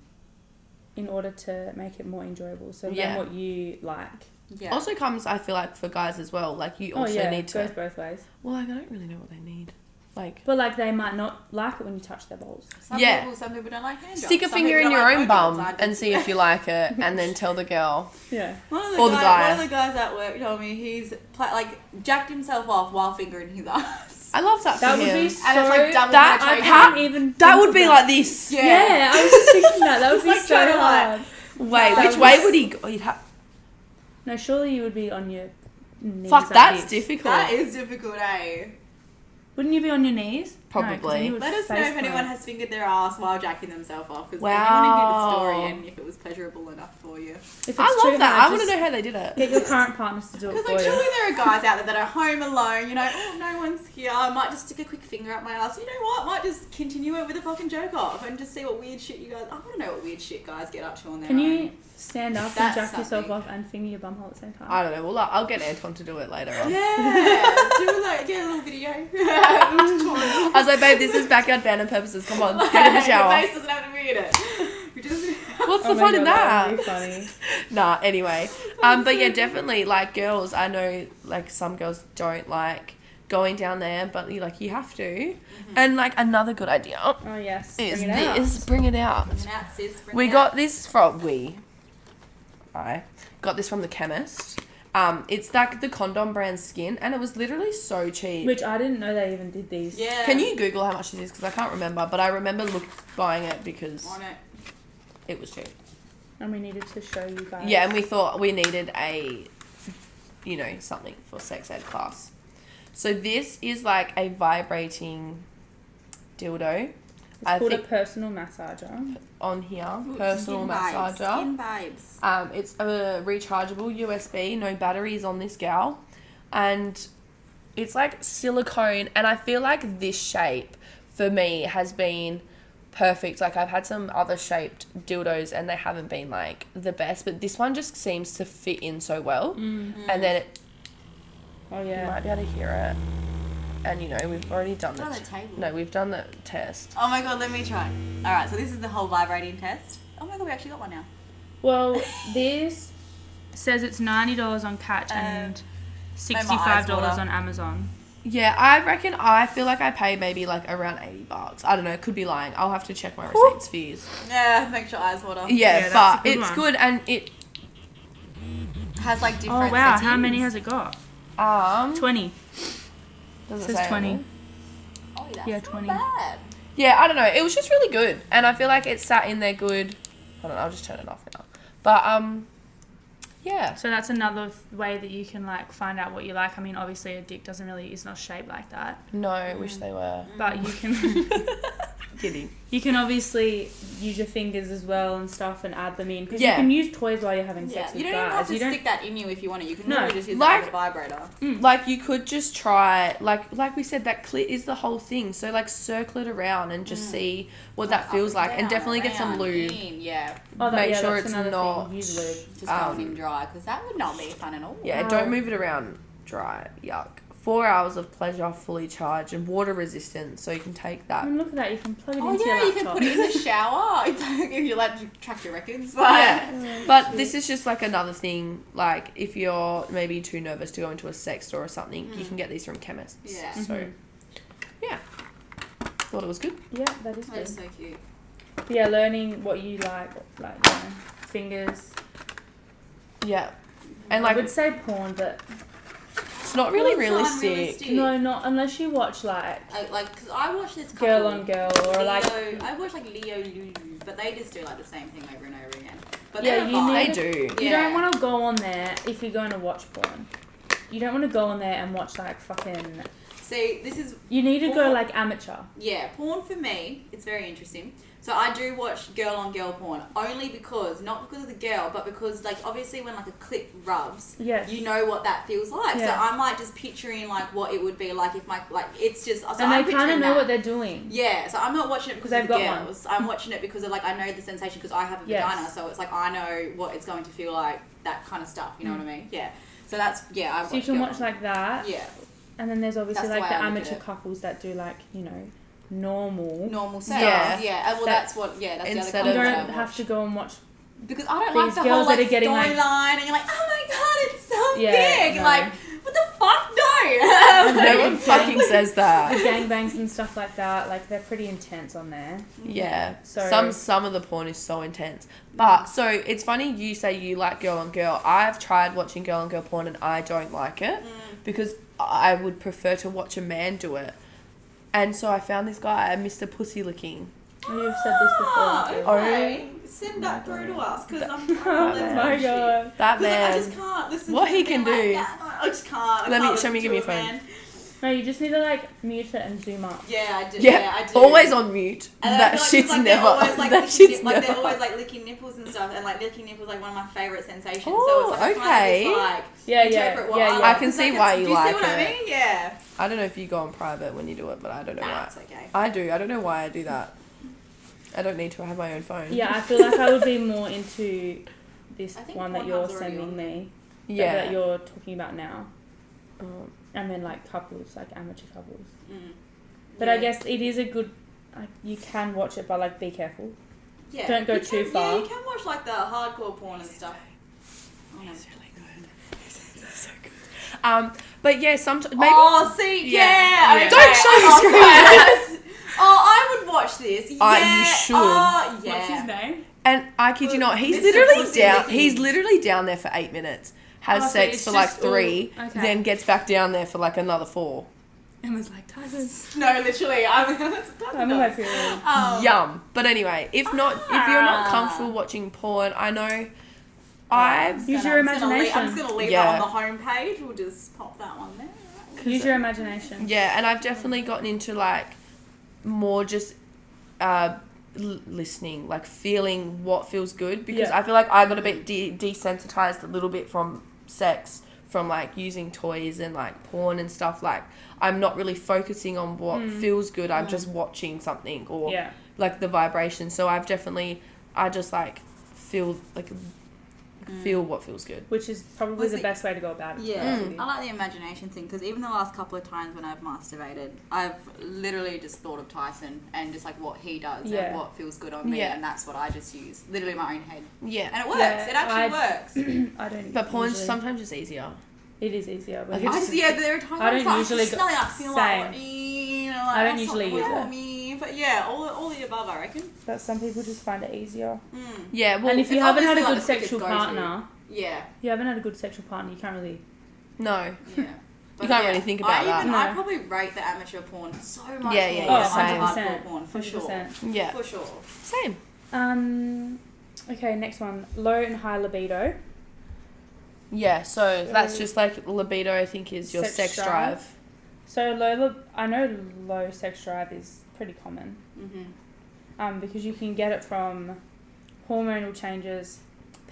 in order to make it more enjoyable. So Yeah. learn what you like. Yeah. Also comes, I feel like, for guys as well. Like, you also need it goes to. both ways. Well, like, I don't really know what they need. Like, But like they might not like it when you touch their balls. some yeah. Some people don't like hand jobs. stick a Some finger people in don't your like own blowjobs. bum I and did- see if you like it, and then tell the girl. Yeah. One of Or the guy. One of the guys at work told me he's jacked himself off while fingering his ass. I love that for That would him. be And so... it's like double that- I penetration. can't even... That think would of be that. like this. Yeah, I was just thinking that. That would It's be like so trying to, like- hard. Wait, That which way was- would he go? He'd have... No, surely you would be on your knees Fuck, like that's this. difficult. That is difficult, eh? Wouldn't you be on your knees? Probably. No, 'cause then you would Let us know face if anyone plant. has fingered their ass while jacking themselves off. Because Wow. I want to hear the story and if it was pleasurable enough for you. If it's I too love that. hard, I want to just know how they did it. Get your current partners to do it Because for like you. surely there are guys out there that are home alone, you know, oh no one's here, I might just stick a quick finger up my ass. You know what? I might just continue it with a fucking jerk off and just see what weird shit you guys. I want to know what weird shit guys get up to on their Can own. you stand up That's and jack yourself something. off and finger your bumhole at the same time? I don't know. Well, I'll get Anton to do it later on. Yeah, do like get a little video. I was like, babe, this is backyard banner purposes. Come on, get in the Your shower. face doesn't have to be in it. We just. What's Oh the my fun in God, that? would be funny. Nah, anyway. But yeah, definitely, like, girls, I know, like, some girls don't like going down there, but, you have to. And, like, another good idea Oh yes. is Bring it out. bring it out. Bring it out, sis. Bring We it got out. this I got this from the chemist. It's like the condom brand Skin, and it was literally so cheap. Which I didn't know they even did these. Yeah. Can you Google how much it is? Because I can't remember, but I remember buying it because On it. it was cheap. And we needed to show you guys. Yeah, and we thought we needed something for sex ed class. So this is like a vibrating dildo. It's called a personal massager. On here, Ooh, personal skin vibes, massager. Skin vibes. It's a rechargeable USB, no batteries on this gal, and it's like silicone. And I feel like this shape for me has been perfect. Like I've had some other shaped dildos and they haven't been like the best, but this one just seems to fit in so well. And then Oh you yeah. might be able to hear it. And we've already done It's on the table. No, we've done the test. Oh my god, let me try. Alright, so this is the whole vibrating test. Oh my god, we actually got one now. Well, this says it's $90 on Catch and eyes $65 water. on Amazon. Yeah, I feel like I paid maybe like around $80. I don't know, could be lying. I'll have to check my receipts for you. Yeah, makes your eyes water. Yeah, that's but a good it's one. good and it Has like different Oh wow, settings. how many has it got? doesn't 20. Says say 20. anything. Oh, that's Yeah, not 20. bad. Yeah, I don't know. It was just really good, and I feel like it sat in there good. Hold on, I'll just turn it off now. But yeah. So that's another way that you can like find out what you like. I mean, obviously a dick is not shaped like that, No, wish they were. but you can Kidding. you can obviously use your fingers as well and stuff and add them in because Yeah. you can use toys while you're having Yeah, sex you with don't even have guys. to stick that in you if you want it. You can No, literally just use like- it as a vibrator. Like you could just try, like we said, that clit is the whole thing. So like circle it around and just see what that Up feels like, and down, definitely get some around, lube. in, yeah, Make sure that's it's another not. thing. Use lube. just going in dry because that would not be fun at all. Yeah, Wow. don't move it around dry. Yuck. 4 hours of pleasure, fully charged, and water resistant, so you can take that. And look at that, you can plug it Oh into yeah, your you laptop. can put it in the shower. It's like if you like to track your records. Yeah, but this is just like another thing. Like if you're maybe too nervous to go into a sex store or something, you can get these from chemists. Yeah. So, yeah, thought it was good. Yeah, that is That good. is so cute. But yeah, learning what you like fingers. Yeah, and I like would say porn, but it's not really Porn's not realistic. unrealistic. no, not unless you watch like Because I watch this couple, girl on girl or like Leo, I watch like Leo Lulu, but they just do like the same thing over and over again. But Yeah, they're you fine. need- They do. you Yeah. don't want to go on there if you're going to watch porn. You don't want to go on there and watch like fucking. See, this is You need to go Porn- like amateur. yeah, porn for me. It's very interesting. So I do watch girl on girl porn only because not because of the girl, but because like obviously when like a clip rubs, Yes. you know what that feels like. Yeah. So I'm like just picturing like what it would be like if my like it's just. So And I'm they kind of picturing know that. what they're doing. Yeah, so I'm not watching it because They've of the got one. girls. I'm watching it because of like I know the sensation because I have a Yes. vagina, so it's like I know what it's going to feel like, that kind of stuff. You know what I mean? Yeah. So that's I So you can watch like that. yeah And then there's obviously That's the like way the I look at amateur it. couples that do like, normal. normal sex. Yeah. Yeah. Well, That- that's what. Yeah. That's instead the You other of- kind don't I have watch. to go and watch. Because I don't these like the girls whole that are like getting, like- storyline, and you're like, oh my god, it's so Yeah, big. no. Like, what the fuck? No. No one fucking says The that. gangbangs and stuff like that, like they're pretty intense on there. Yeah. So- Some of the porn is so intense. But so it's funny you say you like girl on girl. I've tried watching girl on girl porn and I don't like it because I would prefer to watch a man do it. And so I found this guy, Mr. Pussy Licking. Oh, you've said this before. Okay. Send that through to us because I'm. Oh my god. That Because I man. just can't listen What to he him can being do. like, "Yeah, I just can't. I Let me- can't show me, listen give me to a it, phone. man." No, you just need to like mute it and zoom up. Yeah, I do. Yeah, Yeah, I do. always on mute. And That I feel shit's like never. They're always, like, That licking shit's like, never. they're always like licking nipples and stuff, and like licking nipples like one of my favourite sensations. Oh, so it's like okay. I kind of just, like Yeah, interpret what yeah, I yeah. like. I can It's see like, why do you you like see what I it. mean? Yeah. I don't know if you go on private when you do it, but I don't know why. That's okay. I do. I don't know why I do that. I don't need to. I have my own phone. Yeah, I feel like I would be more into this I think one that Pornhub's you're already sending on me. Yeah. That you're talking about now. Um, And then like couples, like amateur couples. Mm. But Yeah. I guess it is a good, like, you can watch it, but like be careful. Yeah. don't go You too can- far. Yeah, you can watch like the hardcore porn and stuff. Oh, no. It's really good. It's so good. But yeah, sometimes maybe. Oh, see, Yeah. yeah. Yeah. Okay. Don't show your Oh, screen. yes. Oh, I would watch this. Yeah. You should. Oh, yeah. What's his name? And I kid you not, he's Mr. literally Pussy down. licking. He's literally down there for 8 minutes. Has Oh, so sex it's for like just all- 3, okay. then gets back down there for like another 4. Emma's like, Tyson. No, literally. I'm I'm on my period. Yum. But anyway, if you're not comfortable watching porn, I know I've Use your I'm imagination. just going to leave Yeah. that on the homepage. We'll just pop that one there. Use your imagination. yeah, and I've definitely gotten into like more just listening, like feeling what feels good, because Yeah. I feel like I got a bit desensitized a little bit from sex, from like using toys and like porn and stuff. Like I'm not really focusing on what feels good. I'm just watching something or Yeah. like the vibration. So I just like feel what feels good. Which is probably Was the it- best way to go about it. Yeah, I like the imagination thing, because even the last couple of times when I've masturbated, I've literally just thought of Tyson and just like what he does Yeah. and what feels good on me, Yeah. and that's what I just use. Literally my own head. Yeah. And it works. Yeah, It actually works. I don't. But porn's usually- sometimes just easier. It is easier. But I it's- just- Yeah, but there are times I where don't it's usually like, go- I feel like, you know, like, I don't that's usually not use for it. me. But yeah, all the above, I reckon. But some people just find it easier. Yeah, well, And if you it's haven't had a obviously, like, good the quickest sexual go-to. partner, Yeah, you haven't had a good sexual partner, you can't really. no. yeah. You can't really think about that. No. I probably rate the amateur porn so much Yeah, yeah, more yeah, than same. the hardcore porn, for sure. 100%. Yeah. For sure. Same. Okay, next one. Low and high libido. Yeah, so that's just like libido, I think, is your sex drive. So I know low sex drive is pretty common. Because you can get it from hormonal changes,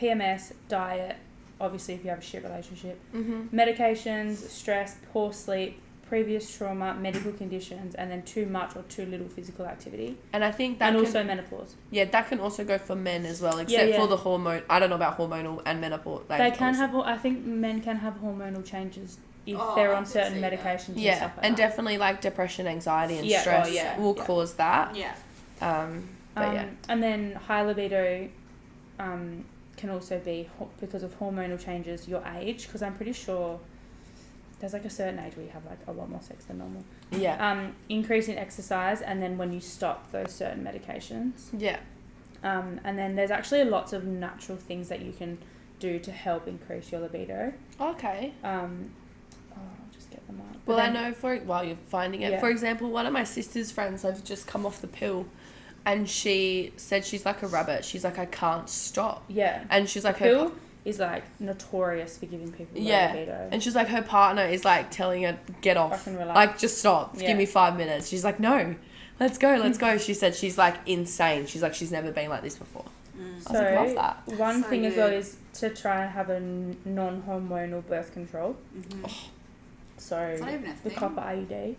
PMS, diet, obviously if you have a shit relationship, medications, stress, poor sleep, previous trauma, medical conditions, and then too much or too little physical activity. And I think that And can, also menopause. yeah, that can also go for men as well, except yeah. for the hormone. I don't know about hormonal and menopause. They can have, I think men can have hormonal changes if they're on certain medications and yeah, stuff like and that. definitely like depression, anxiety, and Yeah, stress will yeah. cause that. Yeah. But yeah. And then high libido can also be because of hormonal changes, your age, because I'm pretty sure there's like a certain age where you have like a lot more sex than normal. Yeah. Increase in exercise, and then when you stop those certain medications. Yeah. And then there's actually lots of natural things that you can do to help increase your libido. Okay. I'll just get them up. But Well, I then- know while you're finding it, Yeah. for example, one of my sister's friends have just come off the pill, and she said she's like a rabbit. She's like, I can't stop. Yeah. And she's like, Pill is like notorious for giving people low yeah, libido. and she's like, her partner is like telling her, get off, Fucking relax. like just stop, Yeah. give me 5 minutes. She's like, no, let's go. She said she's like insane. She's like, she's never been like this before. I was like, love that. One So thing as well good. is to try and have a non-hormonal birth control. So It's not even a the thing. copper IUD.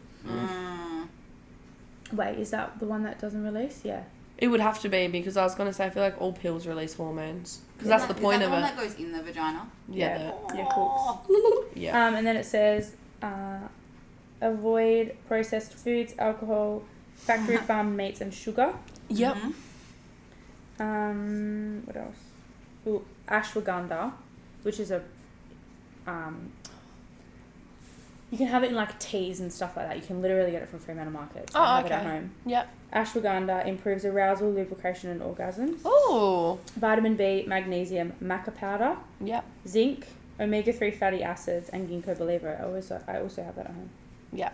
Wait, is that the one that doesn't release? Yeah. It would have to be, because I was gonna say I feel like all pills release hormones, because that's the point of Is that the one it. that goes in the vagina? Yeah. Yeah, cooks. Yeah. And then it says, avoid processed foods, alcohol, factory farmed meats, and sugar. Yep. What else? Ooh, ashwagandha, which is a you can have it in like teas and stuff like that. You can literally get it from Fremantle Market. So I have it at home. Yep. Ashwagandha improves arousal, lubrication, and orgasms. Oh. Vitamin B, magnesium, maca powder, Yep. zinc, omega-3 fatty acids, and ginkgo biloba. I also have that at home. Yep.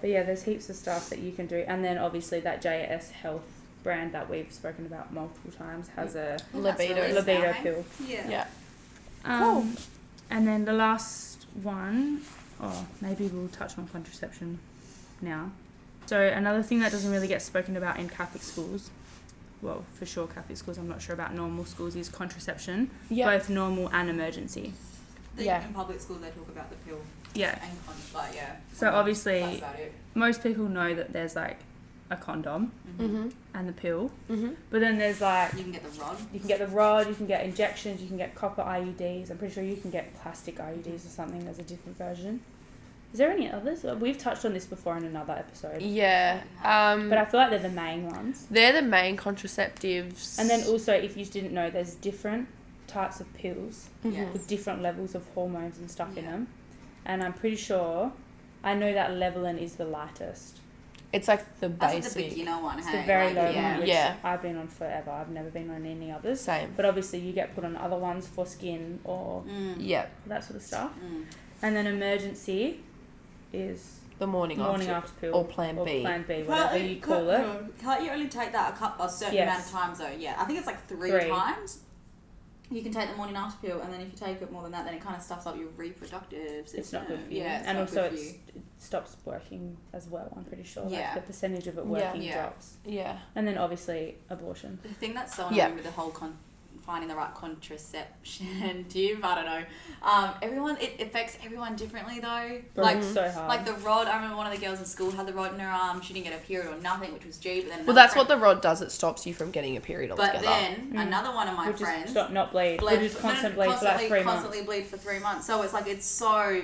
But yeah, there's heaps of stuff that you can do. And then obviously that JS Health brand that we've spoken about multiple times has a Libido. pill. Yeah. Yeah. And then the last one maybe we'll touch on contraception now. So another thing that doesn't really get spoken about in Catholic schools, well, for sure Catholic schools, I'm not sure about normal schools, is contraception, both normal and emergency. In public schools they talk about the pill. Yeah. And but yeah. So obviously, that's about it. most people know that there's like a condom Mm-hmm. and the pill, Mm-hmm. but then there's like, You can get the rod. you can get the rod, you can get injections, you can get copper IUDs. I'm pretty sure you can get plastic IUDs or something. There's a different version. Is there any others? We've touched on this before in another episode. Yeah. But I feel like they're the main ones. They're the main contraceptives. And then also, if you didn't know, there's different types of pills Yes. with different levels of hormones and stuff in Yeah. them. And I'm pretty sure, I know that Levelin is the lightest. It's like the That's basic. like the beginner one. It's Hey, the very low yeah. one, which Yeah. I've been on forever. I've never been on any others. Same. But obviously, you get put on other ones for skin or Yeah. that sort of stuff. Mm. And then emergency is The morning after. after pill. Or Plan B. Plan B, whatever you call it. Can't you only take that a certain Yes. amount of times though? Yeah, I think it's like three times. You can take the morning after pill, and then if you take it more than that, then it kind of stuffs up your reproductive system. It's not good for you. Yeah, it's and not also good for you. it stops working as well, I'm pretty sure. Yeah. Like the percentage of it Yeah. working Yeah. drops. Yeah. And then obviously abortion. The thing that's so Yeah. annoying with the whole finding the right contraception tube, I don't know. It affects everyone differently though. Bro, Like, it's so hard. like the rod. I remember one of the girls in school had the rod in her arm. She didn't get a period or nothing, which was G. But then Well, that's what the rod does. It stops you from getting a period But altogether. then another one of my Would friends just stop, not bleed. bled Would just for- constant no, bleed for like 3 months. constantly bleed for 3 months. So it's like it's so.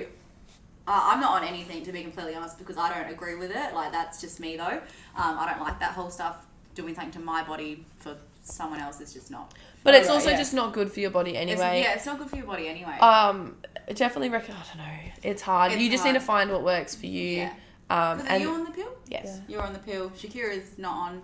I'm not on anything, to be completely honest, because I don't agree with it. Like that's just me though. I don't like that whole stuff. Doing something to my body for someone else is just not. But it's Right, also yeah. just not good for your body anyway. It's not good for your body anyway. Definitely I don't know. It's hard. It's you just hard. need to find what works for you. Yeah. Are Are you on the pill? Yes. You're on the pill. Shakira's not on.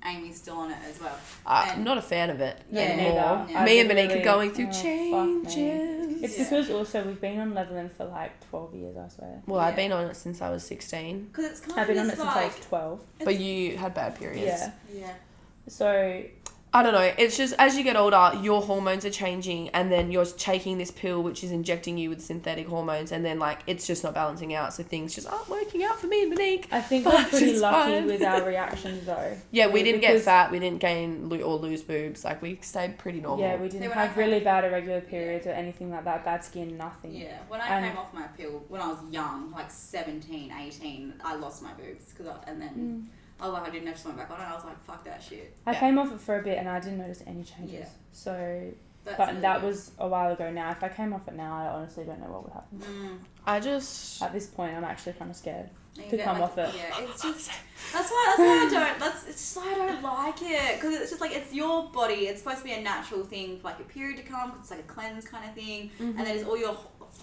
Amy's still on it as well. I'm not a fan of it Yeah, anymore. neither. Me and I've Monika really- going through fuck me. changes. It's Yeah. because also we've been on Levelin for like 12 years, I swear. Well, I've Yeah. been on it since I was 16. Because it's kind I've of been on it just since I was like 12. But you had bad periods. Yeah. yeah. So I don't know. It's just as you get older, your hormones are changing, and then you're taking this pill which is injecting you with synthetic hormones, and then like it's just not balancing out. So things just aren't working out for me and Monique. I think But we're pretty it's lucky fine. with our reactions though. Yeah, we didn't get Because- fat. We didn't gain or lose boobs. Like we stayed pretty normal. Yeah, we didn't See, when I have came- really bad irregular periods or anything like that, bad skin, nothing. Yeah, when I And- came off my pill, when I was young, like 17, 18, I lost my boobs. And then I was like, I didn't have to went back on it. I was like, fuck that shit. I Yeah. came off it for a bit and I didn't notice any changes. Yeah. So, That's but really that good. was a while ago now. If I came off it now, I honestly don't know what would happen. I just At this point, I'm actually kind of scared You to get, come like, off it. Yeah, it's just that's why I don't. It's just why I don't like it, because it's just like it's your body. It's supposed to be a natural thing for like a period to come, 'cause it's like a cleanse kind of thing, and then it's all your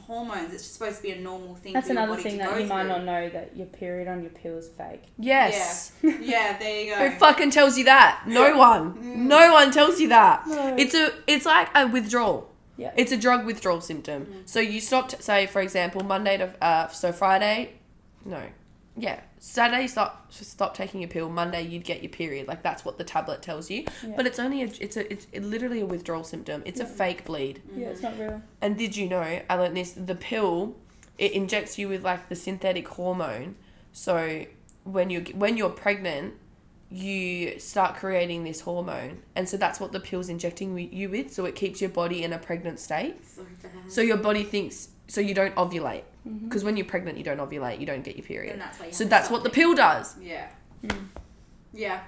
hormones. It's just supposed to be a normal thing. That's for your another body thing to that go you might through. not know, that your period on your pill is fake. yes. Yeah, there you go. Who fucking tells you that? No one. No one tells you that. No. It's like a withdrawal. Yeah. It's a drug withdrawal symptom. So you stopped, say for example, Monday to so Friday, no, yeah, Saturday you stop taking your pill. Monday you'd get your period. Like that's what the tablet tells you. Yeah. But it's only it's literally a withdrawal symptom. It's a fake bleed. Yeah, it's not real. And did you know, I learned this, the pill, it injects you with like the synthetic hormone. So when you're pregnant, you start creating this hormone. And so that's what the pill's injecting you with. So it keeps your body in a pregnant state. So bad. So your body thinks, so you don't ovulate. Because when you're pregnant, you don't ovulate, you don't get your period. Then that's why you So have that's to what the stop pill does. Yeah. Yeah.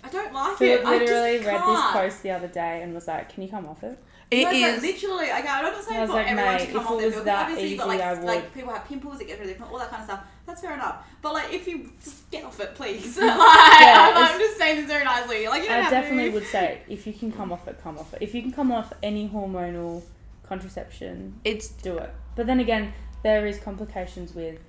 I don't like So it. I literally I just read this can't. post the other day and was like, can you come off it? It No, is. literally. Okay, I'm not saying I was for like, everyone mate, to come if off it their was pill. that Obviously, you've got, easy, I like, would. like people have pimples that get rid of them, all that kind of stuff. That's fair enough. But like, if you just get off it, please. Like, I'm just saying this very nicely. Like, you don't I have definitely to. would say, if you can come off it, come off it. If you can come off any hormonal contraception, It's do it. But then again, there is complications with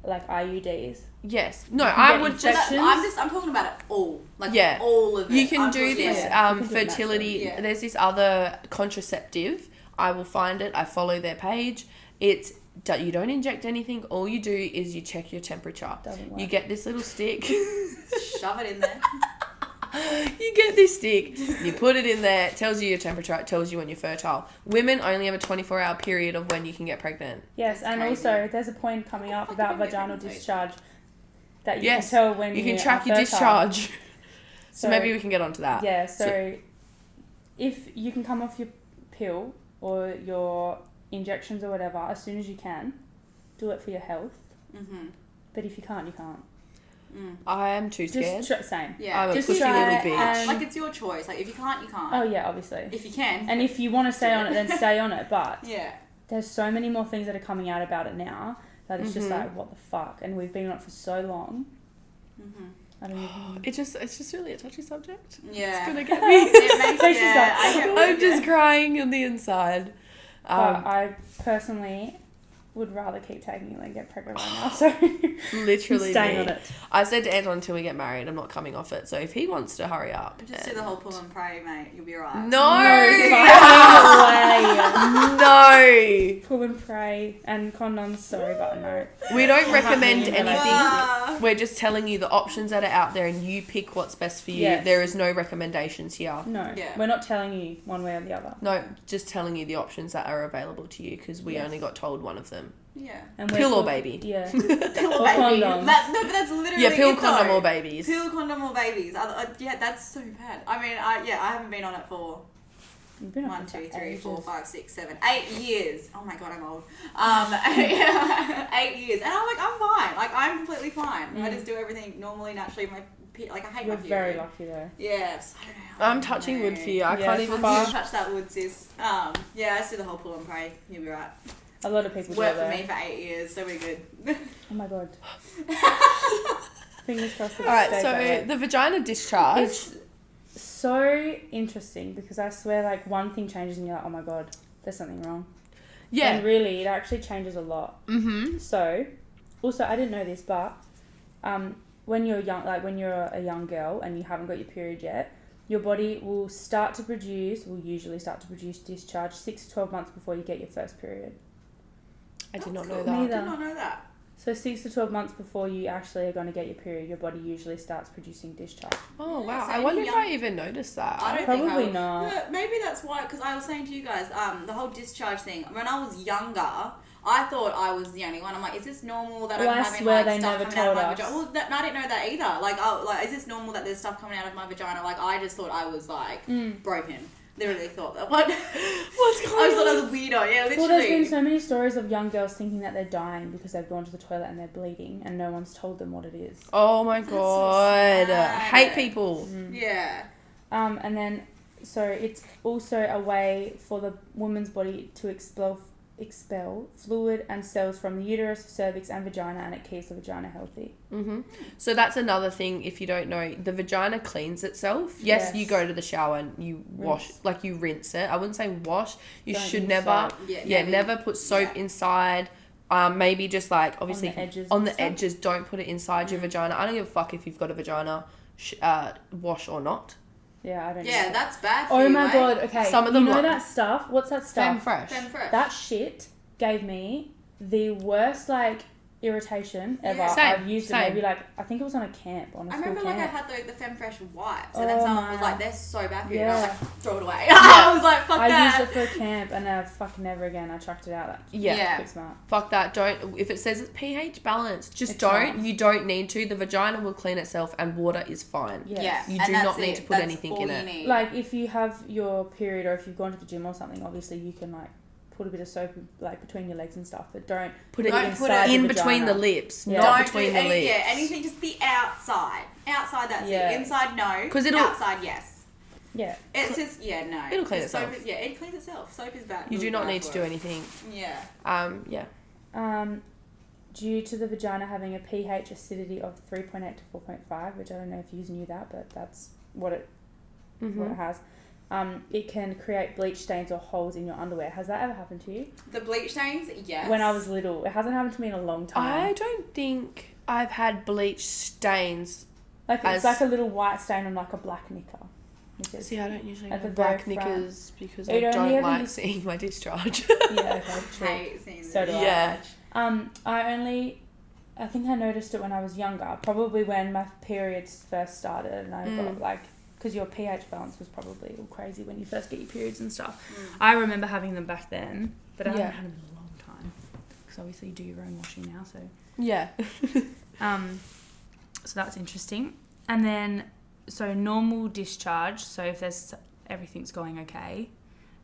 like IUDs. yes. No, You can I get would injections. just. I'm talking about it all. Like, Yeah. all of it. You can I'm do talking- this Yeah, you can do it fertility. naturally. Yeah. There's this other contraceptive. I will find it. I follow their page. It's you don't inject anything. All you do is you check your temperature. Doesn't work. You get this little stick. Shove it in there. You get this stick, you put it in there, it tells you your temperature, it tells you when you're fertile. Women only have a 24-hour period of when you can get pregnant. Yes, That's and crazy. also there's a point coming up about fucking vaginal pregnant, discharge that you Yes, can tell when You can are track your fertile. discharge. So maybe we can get onto that. Yeah, so if you can come off your pill or your injections or whatever as soon as you can, do it for your health. Mm-hmm. But if you can't, you can't. I am too scared. Just same. Yeah. I'm a Just pussy try little bitch. and- Like, it's your choice. Like, if you can't, you can't. Oh yeah, obviously. If you can. And if you want to stay on it, then stay on it. But Yeah. there's so many more things that are coming out about it now that it's just Mhm. like, what the fuck? And we've been on it for so long. Mm-hmm. I don't even. It's just really a touchy subject. Yeah. It's gonna get me. It makes, Makes you yeah, sad. I get I'm just crying on the inside. But I personally would rather keep taking it than get pregnant right now. So Literally I'm staying me. on it. I said to Anton, until we get married, I'm not coming off it. So if he wants to hurry up. Just do the whole pull and pray, mate. You'll be alright. No. Pull and pray and condoms. Sorry, but no. We don't recommend happening, anything. Ah. We're just telling you the options that are out there and you pick what's best for you. Yes. There is no recommendations here. No, Yeah. we're not telling you one way or the other. No, just telling you the options that are available to you because we Yes. only got told one of them. Yeah. And we're Pill or talk- baby. Yeah. Pill Or or baby. condoms. No, but that's literally Yeah, pill, it, condom, though. or babies. Pill, condom, or babies. Yeah, that's so bad. I mean, I haven't been on it for You've been on 1, it for 2, 3, 4, ages. 5, 6, 7, 8 years. Oh my god, I'm old. 8 years, and I'm like, I'm fine. Like, I'm completely fine. I just do everything normally, naturally. Like, I hate You're my very period. lucky though. Yes, I don't know. how I'm I touching know. wood for you. I Yeah, can't even fuck. Touch that wood, sis. Yeah, I just do the whole pull and pray. You'll be right. A lot of people Worked do for though. me for 8 years, so we're good. Oh my god. Fingers crossed. That it Alright, stays that way. so the vagina discharge. It's so interesting because I swear, like, one thing changes and you're like, oh my god, there's something wrong. Yeah. And really, it actually changes a lot. Mm-hmm. So, also, I didn't know this, but when you're young, like when you're a young girl and you haven't got your period yet, your body will usually start to produce discharge 6 to 12 months before you get your first period. I did not That's know cool. that. I Neither. did not know that. So 6 to 12 months before you actually are going to get your period, your body usually starts producing discharge. Oh, wow. So I wonder if young- I even noticed that. I don't think I Probably would. not. Yeah, maybe that's why, because I was saying to you guys, the whole discharge thing. When I was younger, I thought I was the only one. I'm like, is this normal that Well, I I'm having swear like they stuff never coming out of my told us. vagina? Well, I didn't know that either. Like, is this normal that there's stuff coming out of my vagina? Like, I just thought I was like broken. Literally thought that. What? What's I going just thought I on? was a weirdo. Yeah, literally. Well, there's been so many stories of young girls thinking that they're dying because they've gone to the toilet and they're bleeding and no one's told them what it is. Oh my so god. sad. Hate people. Yeah. And then, so it's also a way for the woman's body to expel fluid and cells from the uterus, cervix, and vagina, and it keeps the vagina healthy. Mm-hmm. So that's another thing, if you don't know, the vagina cleans itself. Yes, Yes. you go to the shower and you wash, Rinse. like you rinse it. I wouldn't say wash. You Don't should use never, soap. Yeah, never put soap yeah. inside. Maybe just like, obviously, edges on and the stuff. edges, don't put it inside your vagina. I don't give a fuck if you've got a vagina, wash or not. Yeah, I don't Yeah, know. that's bad for Oh you, my eh? god, okay. Some of them you know like- that stuff? What's that Femme stuff? fresh. Femme fresh. That shit gave me the worst, like, irritation ever. Yeah. Same, I've used same. it maybe, like, I think it was on a camp, on a I school remember like I camp. had the Femme Fresh wipes and then Oh someone was my. like, they're so bad for you. And I was Yeah. like, throw it away. I was like, fuck I that. used it for a camp and I fucking never again. I chucked it out. Like, Yeah. Yeah. quick smart. Fuck that. Don't, if it says it's pH balanced, just It's don't. not. You don't need to. The vagina will clean itself and water is fine. Yes. Yeah. You and do that's not need it. to put That's anything all in you it. need. Like, if you have your period or if you've gone to the gym or something, obviously you can, like, put a bit of soap, like, between your legs and stuff, but don't Put it Don't inside put it the in between vagina. the lips, Yeah. not Don't between do the lips. Yeah, anything, just the outside. Outside, that's Yeah. it. Inside, no. 'Cause it'll- Outside, yes. Yeah. It's just, yeah, no. It'll clean Just soap itself. it cleans itself. Soap is bad. You do really not bad need to for do it. anything. Yeah. Yeah. Due to the vagina having a pH acidity of 3.8 to 4.5, which I don't know if you knew that, but that's what it Mm-hmm. has. It can create bleach stains or holes in your underwear. Has that ever happened to you? The bleach stains, yes. When I was little, it hasn't happened to me in a long time. I don't think I've had bleach stains. Like it's as- like a little white stain on like a black knicker. Knickers. See, I don't usually At the have very black front. knickers because It I only don't ever like used- seeing my discharge. Yeah, okay, true. hate seeing So do the I. Yeah. I think I noticed it when I was younger, probably when my periods first started and I got like because your pH balance was probably all crazy when you first get your periods and stuff. I remember having them back then, but I Yeah. haven't had them in a long time. Because obviously you do your own washing now, so. Yeah. So that's interesting. And then, so normal discharge, so if everything's going okay,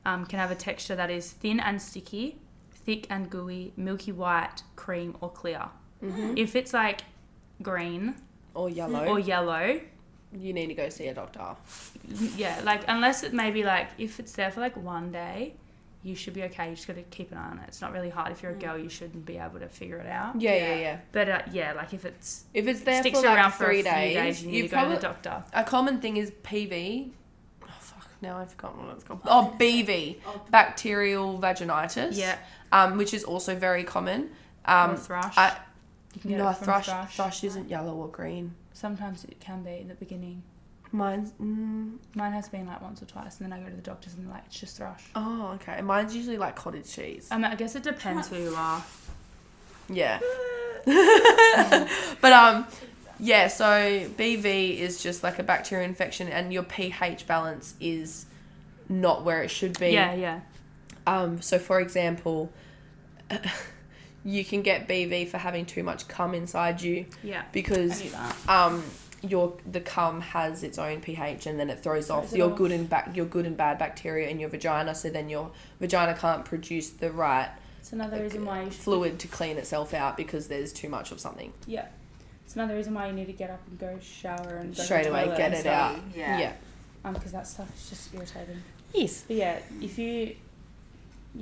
can have a texture that is thin and sticky, thick and gooey, milky white, cream or clear. If it's like green Or yellow. or yellow, you need to go see a doctor. yeah, like unless it maybe like if it's there for like one day, you should be okay. You just got to keep an eye on it. It's not really hard. If you're a girl, you shouldn't be able to figure it out. Yeah. But yeah, like if there Sticks for around like for 3 3 days, days, you need to go to the doctor. A common thing is PV. Oh fuck! Now I've forgotten what it's called. Oh, BV, bacterial vaginitis. Yeah. Which is also very common. Or thrush. You can get No, it from thrush isn't yellow or green. Sometimes it can be in the beginning. Mine has been like once or twice, and then I go to the doctors and they're like, it's just thrush. Oh, okay. Mine's usually like cottage cheese. I mean, I guess it depends who you are. Yeah. But yeah, so BV is just like a bacterial infection and your pH balance is not where it should be. Yeah. So for example, you can get BV for having too much cum inside you. Yeah. Because I knew that. the cum has its own pH and then it throws off it your off. good and bad bacteria in your vagina, so then your vagina can't produce the right It's another reason why you should... fluid to clean itself out because there's too much of something. Yeah. It's another reason why you need to get up and go shower and go Straight to the away, toilet get and it stuff. out. Yeah. Because that stuff is just irritating. Yes. But yeah, if you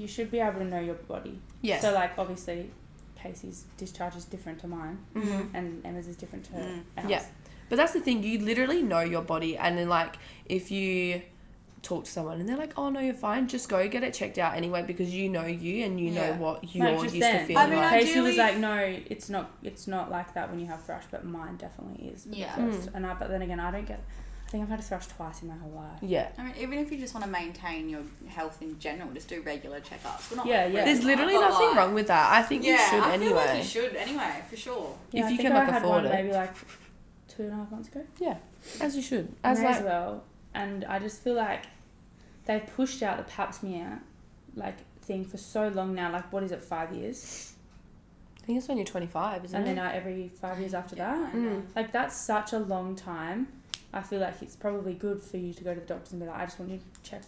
should be able to know your body. Yes. So like obviously Casey's discharge is different to mine, Mhm. and Emma's is different to ours. Yeah. But that's the thing, you literally know your body, and then like if you talk to someone and they're like, oh no, you're fine, just go get it checked out anyway because you know you and you know what you're just used then. to feeling I mean, like. Casey was like, no, it's not like that when you have thrush, but mine definitely is. Yeah. First. But then again, I think I've had a thrush twice in my whole life. Yeah. I mean, even if you just want to maintain your health in general, just do regular checkups. We're not Yeah, yeah. There's literally but nothing like- wrong with that. I think you should I anyway. feel like you should anyway, for sure. Yeah, If I you think can, like, I had afford one it. maybe like 2.5 months ago. Yeah, as you should. May As like, as well. And I just feel like they've pushed out the pap smear like thing for so long now. Like, what is it, 5 years? I think it's when you're 25, isn't And it? then every 5 years after that. I know. Mm. Like, that's such a long time. I feel like it's probably good for you to go to the doctors and be like, I just want you to check.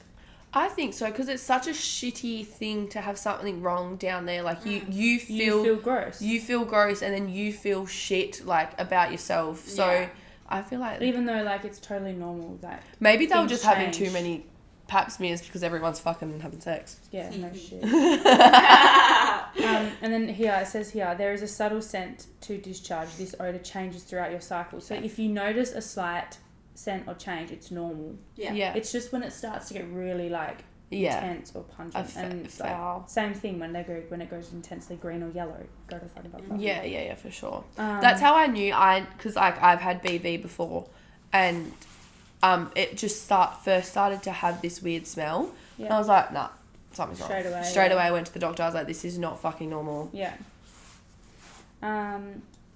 I think so, because it's such a shitty thing to have something wrong down there. Like you You feel gross. you feel gross, and then you feel shit like about yourself. So Yeah. I feel like Even though like it's totally normal. Like, maybe they were things just having change. too many pap smears because everyone's fucking and having sex. yeah, no shit. And then here, it says here, there is a subtle scent to discharge. This odour changes throughout your cycle. So if you notice a slight scent or change, it's normal. Yeah. It's just when it starts to get really like Yeah. intense or pungent. And it's like, foul. same thing when it goes intensely green or yellow. Go to the fucking doctor. Yeah, for sure. Um, That's how I knew because like I've had BV before, and it just first started to have this weird smell. Yeah. And I was like, nah, something's wrong. Straight away, I went to the doctor. I was like, this is not fucking normal. Yeah.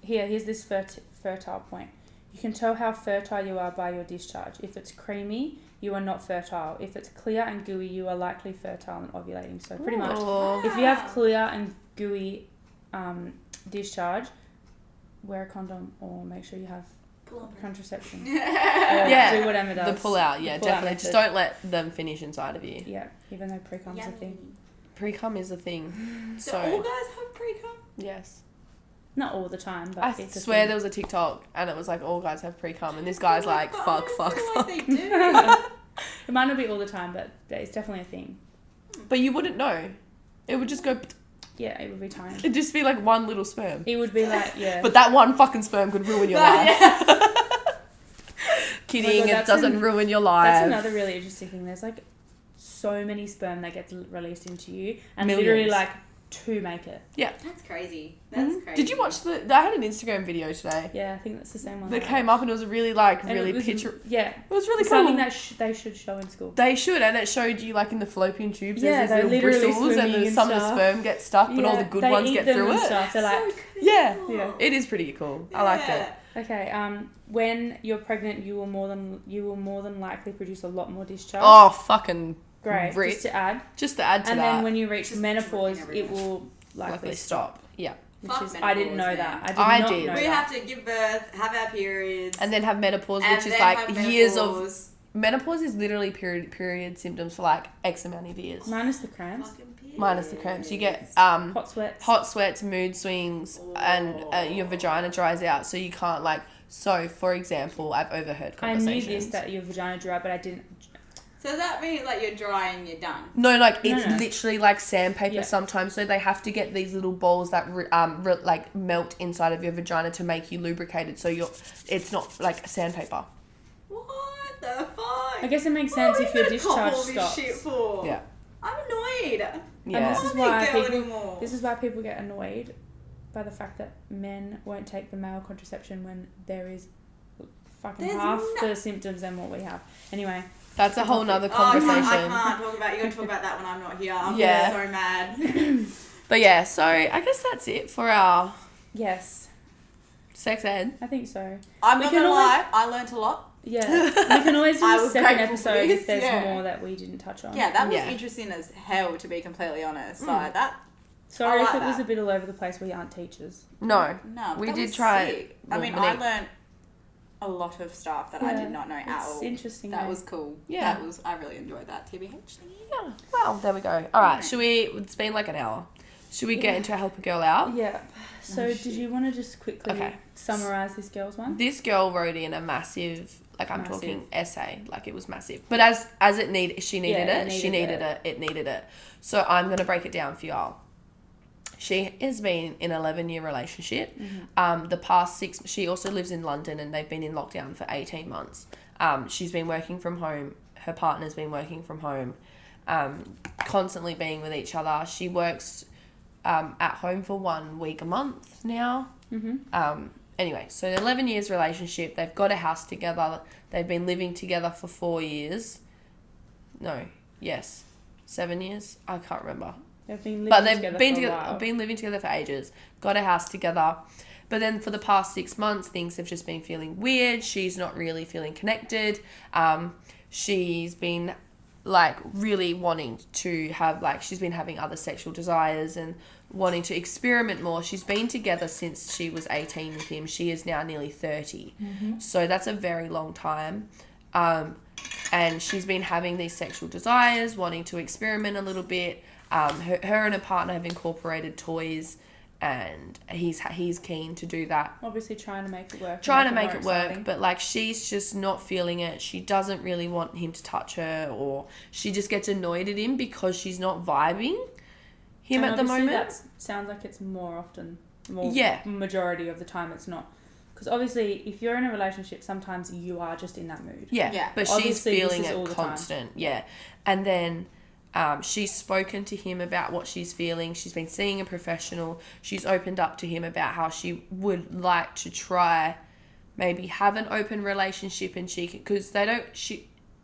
Here's this fertile point. You can tell how fertile you are by your discharge. If it's creamy, you are not fertile. If it's clear and gooey, you are likely fertile and ovulating. So pretty much, Oh. if you have clear and gooey discharge, wear a condom or make sure you have contraception. Yeah. Do whatever does. The pull out, yeah, The pull out definitely. Just method. don't let them finish inside of you. Yeah, even though pre-cum's a thing. Pre-cum is a thing. Do all So, guys have pre-cum? yes. Not all the time, but I it's a swear thing. there was a TikTok and it was like, all guys have pre-cum. And this guy's like, fuck. Like they do. It might not be all the time, but it's definitely a thing. But you wouldn't know. It would just go, Yeah, it would be tiny. it'd just be like one little sperm. It would be like, yeah. But that one fucking sperm could ruin your life. Kidding, Oh my God, it that's doesn't ruin your life. That's another really interesting thing. There's like so many sperm that gets released into you, and Millions. literally like 2 make it. That's crazy. That's crazy. Did you watch I had an Instagram video today Yeah, I think that's the same one. that came up and it was really like, And really it was, picture. Yeah, It was really it's cool. something that they should show in school. They should, and it showed you like in the fallopian tubes. Yeah, there's they're these little literally bristles, and swimming and some of the stuff. sperm gets stuck, but all Yeah, the good they ones eat get them through and it. stuff. They're So like, crazy. Yeah. Yeah. It is pretty cool. I liked it. Okay. When you're pregnant, you will more than likely produce a lot more discharge. Oh, fucking great! rip. Just to add. Just to add to And that. then when you reach Just menopause, drinking it will likely stop. Yeah. Which Fuck is I didn't know menopause, that. man. I I did did. not know We that. have to give birth, have our periods, And then have menopause, and which is then like have years of... menopause. Menopause is literally period symptoms for like X amount of years. Minus the cramps, Fucking periods. Minus the cramps. You get hot sweats. mood swings, and your vagina dries out, so you can't like... So, for example, I've overheard I knew conversations. this, that your vagina dry, but I didn't. So does that mean like you're dry and you're done? No, like No, it's no. literally like sandpaper Yeah. sometimes. So they have to get these little balls that like melt inside of your vagina to make you lubricated. So it's not like sandpaper. What the fuck? I guess it makes What sense are if we your gonna cop discharge all this stops. shit for? Yeah. I'm annoyed. Yeah. And this I'm is not why a girl people. anymore. This is why people get annoyed by the fact that men won't take the male contraception when there is fucking There's half no- the symptoms than what we have. Anyway, That's a whole nother Oh, I conversation. can't talk about. You're gonna talk about that when I'm not here. I'm Yeah. so mad. But yeah, so I guess that's it for our yes, sex ed. I think so. I'm We not can gonna always- lie. I learnt a lot. Yeah, we can always do I a was second grateful for episode this, if there's yeah. more that we didn't touch on. Yeah, that was Yeah. interesting as hell, to be completely honest. Like that. Sorry I if like it was that. a bit all over the place. We aren't teachers. No. No, We that did was try sick. it. I mean, Well, I Monique- learnt a lot of stuff that I Yeah, did not know at it's all. interesting, That though. was cool. Yeah. That was. I really enjoyed that. TBH. Yeah. Well, there we go. All right. Should we? It's been like an hour. Should we get into help a girl out? Yeah. So did you want to just quickly Okay. summarize this girl's one? This girl wrote in a massive, like I'm Massive. talking essay, like it was massive. But as it needed, she needed Yeah, it. She needed it. It needed it. So I'm gonna break it down for y'all. She has been in an 11-year relationship. The past 6, she also lives in London and they've been in lockdown for 18 months. She's been working from home. Her partner's been working from home, constantly being with each other. She works at home for 1 week a month now. Anyway, so 11 years relationship. They've got a house together. They've been living together for 4 years. No, yes, 7 years. I can't remember. They've been living But they've together been for a together, while. been living together for ages. Got a house together, but then for the past 6 months, things have just been feeling weird. She's not really feeling connected. She's been like really wanting to have like she's been having other sexual desires and wanting to experiment more. She's been together since she was 18 with him. She is now nearly 30, so that's a very long time. And she's been having these sexual desires, wanting to experiment a little bit. Her and her partner have incorporated toys, and he's keen to do that. Obviously trying to make it work. Trying to more make it work, exciting. but like she's just not feeling it. She doesn't really want him to touch her, or she just gets annoyed at him because she's not vibing him And at the obviously moment. that sounds like it's more Yeah. majority of the time it's not. Because obviously if you're in a relationship, sometimes you are just in that mood. Yeah, Yeah. but she's Obviously, this feeling is all it the time. constant. Yeah, and then she's spoken to him about what she's feeling. She's been seeing a professional. She's opened up to him about how she would like to try, maybe have an open relationship, and because they don't.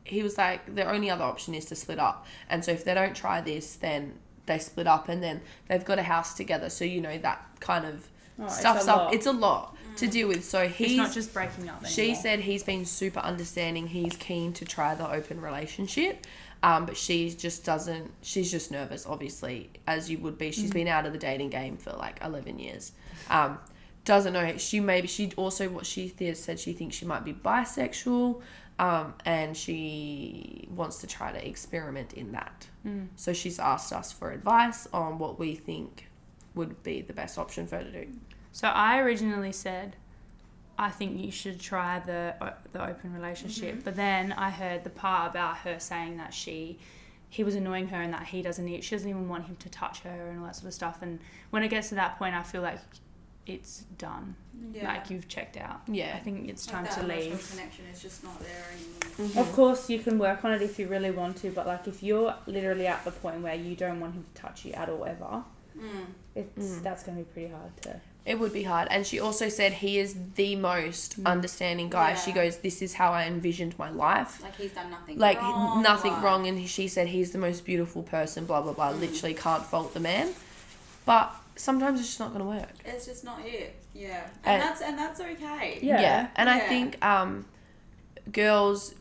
He was like, the only other option is to split up, and so if they don't try this, then they split up, and then they've got a house together. So that kind of stuff's up. It's a lot to deal with. So It's not just breaking up She anymore. said he's been super understanding. He's keen to try the open relationship, but she just doesn't. She's just nervous, obviously, as you would be. She's been out of the dating game for like 11 years. Doesn't know. She also what she said she thinks she might be bisexual, and she wants to try to experiment in that. So she's asked us for advice on what we think would be the best option for her to do. So I originally said, I think you should try the open relationship. But then I heard the part about her saying that he was annoying her and that she doesn't even want him to touch her and all that sort of stuff. And when it gets to that point, I feel like it's done. Yeah. Like you've checked out. Yeah. I think it's time Like to that emotional leave. connection is just not there anymore. Of course, you can work on it if you really want to, but like if you're literally at the point where you don't want him to touch you at all ever, that's going to be pretty hard to. It would be hard. And she also said he is the most understanding guy. Yeah. She goes, this is how I envisioned my life. Like he's done nothing Like, wrong. nothing like- wrong. And she said he's the most beautiful person, blah, blah, blah. Literally can't fault the man. But sometimes it's just not going to work. It's just not it. Yeah. And- And that's okay. Yeah. And I Yeah. think girls,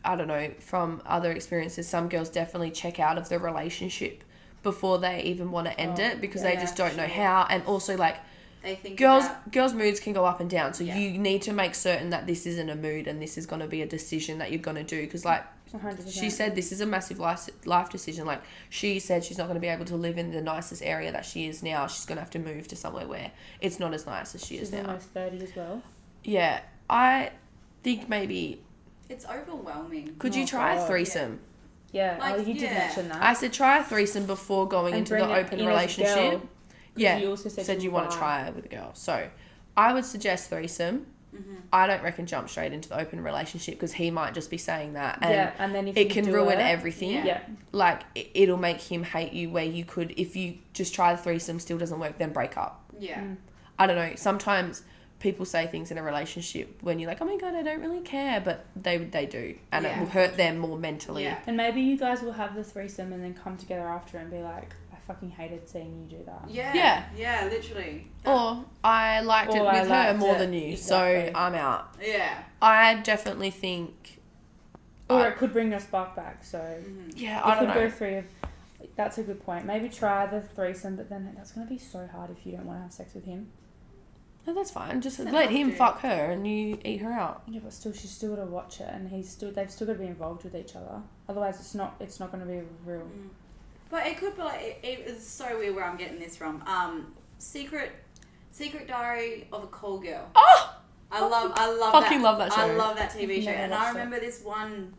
I don't know, from other experiences, some girls definitely check out of the relationship before they even want to end it because they yeah, just don't know sure. how. And also, like, They think girls' moods can go up and down. So Yeah. you need to make certain that this isn't a mood and this is going to be a decision that you're going to do. Because, like, 100%. she said this is a massive life decision. Like, she said she's not going to be able to live in the nicest area that she is now. She's going to have to move to somewhere where it's not as nice as she is She's now. almost 30 as well. Yeah. I think maybe... it's overwhelming. Could you Oh, try a God. threesome? Yeah, Like, you did yeah. mention that. I said try a threesome before going And into the bring it open in as a relationship. girl, 'cause Yeah, you also said you want to bi. try it with a girl. So I would suggest threesome. Mm-hmm. I don't reckon jump straight into the open relationship because he might just be saying that and Yeah, and then if it you can do ruin it, everything. Yeah. Like it'll make him hate you where you could, if you just try the threesome, still doesn't work, then break up. Yeah. I don't know. Sometimes people say things in a relationship when you're like, oh my God, I don't really care. But they do. And it Yeah. will hurt them more mentally. Yeah. And maybe you guys will have the threesome and then come together after and be like, I fucking hated seeing you do that. Yeah. Yeah. Yeah, literally. Or I liked it Or I with her liked more it. than you, Exactly. so I'm out. Yeah. I definitely think. Or it could bring your spark back, so Yeah, you I don't could know. go through. That's a good point. Maybe try the threesome, but then that's going to be so hard if you don't want to have sex with him. No, that's fine. Just Doesn't let have him to. fuck her and you eat her out. Yeah, but still, she's still got to watch it, and they've still got to be involved with each other. Otherwise, it's not going to be real. But it could be like it is so weird where I'm getting this from. Secret Diary of a Call Girl. Oh! I love Fucking that. love that show. I love that TV show, Never and I watched it. remember this one.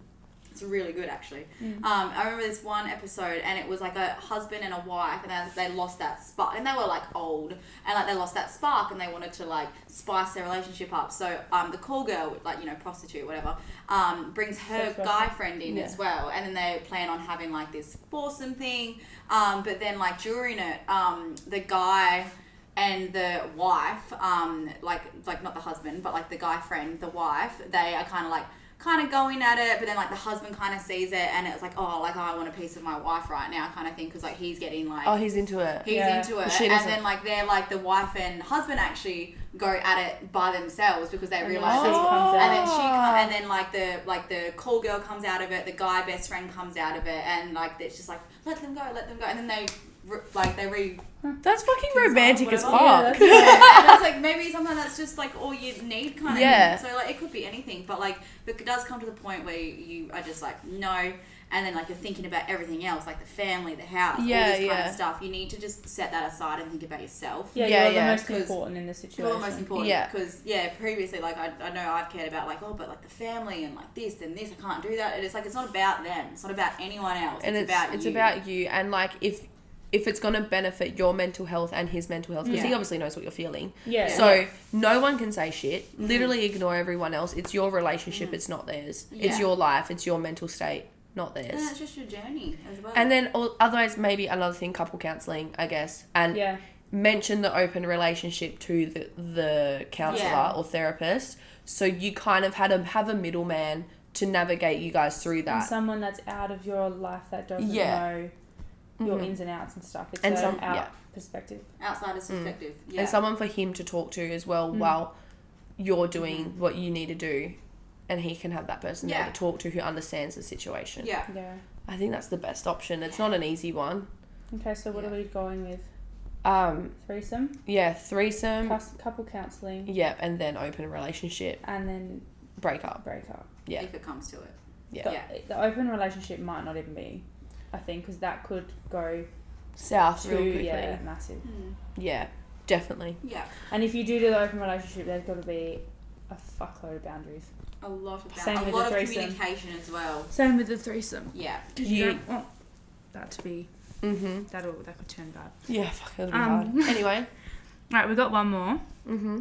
It's really good actually. I remember this one episode, and it was like a husband and a wife, and they lost that spark, and they were like old, and like they lost that spark, and they wanted to like spice their relationship up. So the call girl, like prostitute, whatever, brings her Sex worker. guy friend in Yeah. as well, and then they plan on having like this foursome thing. But then like during it, the guy and the wife, like not the husband, but like the guy friend, the wife, they are kind of going at it, but then like the husband kind of sees it, and it's like, oh, like I want a piece of my wife right now, kind of thing, because like he's getting like Oh, he's into it. he's Yeah. into it, She and doesn't- then like they're like the wife and husband actually go at it by themselves because they And realize then it's she comes and then out. and then like the call girl comes out of it, the guy best friend comes out of it, and like it's just like let them go, and then they That's fucking romantic as whatever. fuck. Yeah, yeah, and it's like maybe sometimes that's just like all you need, kind of. Yeah. So like it could be anything, but like it does come to the point where you are just like no, and then like you're thinking about everything else, like the family, the house, Yeah, all this kind yeah. of stuff. You need to just set that aside and think about yourself. Yeah, Yeah, you're yeah, the most 'cause important in the situation. You're the most important. Yeah. Because previously like I know I've cared about like but like the family and like this and this, I can't do that. And it's like it's not about them. It's not about anyone else. And it's it's about you. about you, and like if it's going to benefit your mental health and his mental health, because he Yeah. obviously knows what you're feeling. Yeah. So no one can say shit. Literally ignore everyone else. It's your relationship. It's not theirs. It's Yeah. your life. It's your mental state, not theirs. And that's just your journey as well. And then otherwise, maybe another thing, couple counselling, I guess, and Yeah. mention the open relationship to the counsellor Yeah. or therapist, so you kind of have a middleman to navigate you guys through And that. someone that's out of your life that doesn't Yeah. know your Mhm. ins and outs and stuff. It's And an some- out yeah. perspective. outsider's perspective. Yeah. And someone for him to talk to as well while you're doing what you need to do, and he can have that person there Yeah. to talk to who understands the situation. Yeah. Yeah. I think that's the best option. It's not an easy one. Okay, so what are we going with? Threesome, Yeah, threesome. couple counselling, Yep, and then open relationship, and then break up. break up. Yeah. If it comes to it. Yeah. The open relationship might not even be a thing because that could go South real too quickly. massive. Yeah, definitely. Yeah. And if you do the open relationship, there's got to be a fuckload of boundaries. A lot of Same a with lot the of threesome. communication as well. Same with the threesome. Yeah. Because You- you don't want that to be that could turn bad. Yeah, fuck, it'll be Um, hard. Anyway. Right, we got one more. Mm-hmm.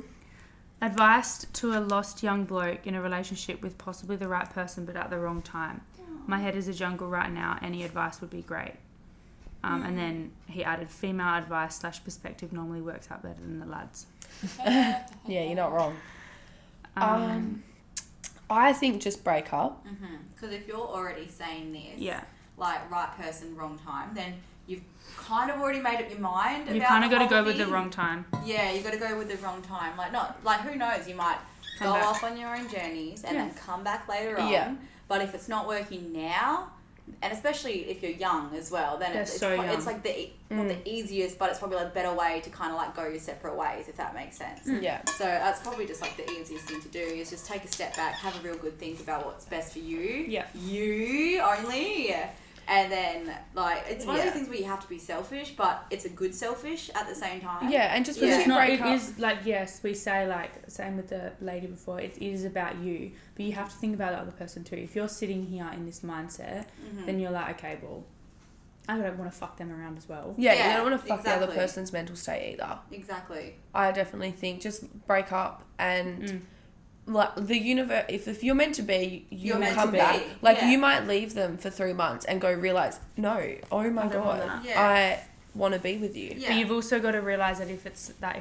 Advice to a lost young bloke in a relationship with possibly the right person but at the wrong time. My head is a jungle right now. Any advice would be great. And then he added, female advice / perspective normally works out better than the lads. Yeah, you're not wrong. I think just break up. Because if you're already saying this, Yeah. like right person, wrong time, then you've kind of already made up your mind. You about kind of the got to go whole with the thing. wrong time. Yeah, you got to go with the wrong time. Like, not like who knows? You might Come go back. off on your own journeys and Yeah. then come back later on. Yeah. But if it's not working now, and especially if you're young as well, then They're it's so young. it's like not the easiest, but it's probably like a better way to kind of like go your separate ways, if that makes sense. Yeah. So that's probably just like the easiest thing to do is just take a step back, have a real good think about what's best for you. Yeah. You only. And then, like, it's one of Yeah. those things where you have to be selfish, but it's a good selfish at the same time. Yeah, and just Yeah. because It's you not, break it up. is like, yes, we say like, same with the lady before, it is about you, but you have to think about the other person too. If you're sitting here in this mindset, then you're like, okay, well, I don't want to fuck them around as well. Yeah, Yeah, you don't want to fuck the other exactly. person's mental state either. Exactly. I definitely think just break up and like the universe. If you're meant to be, You're will meant come to back. be, Like yeah. you might leave them for 3 months and go realize, no, oh my I don't want god, that. Yeah. I want to be with you. Yeah. But you've also got to realize that if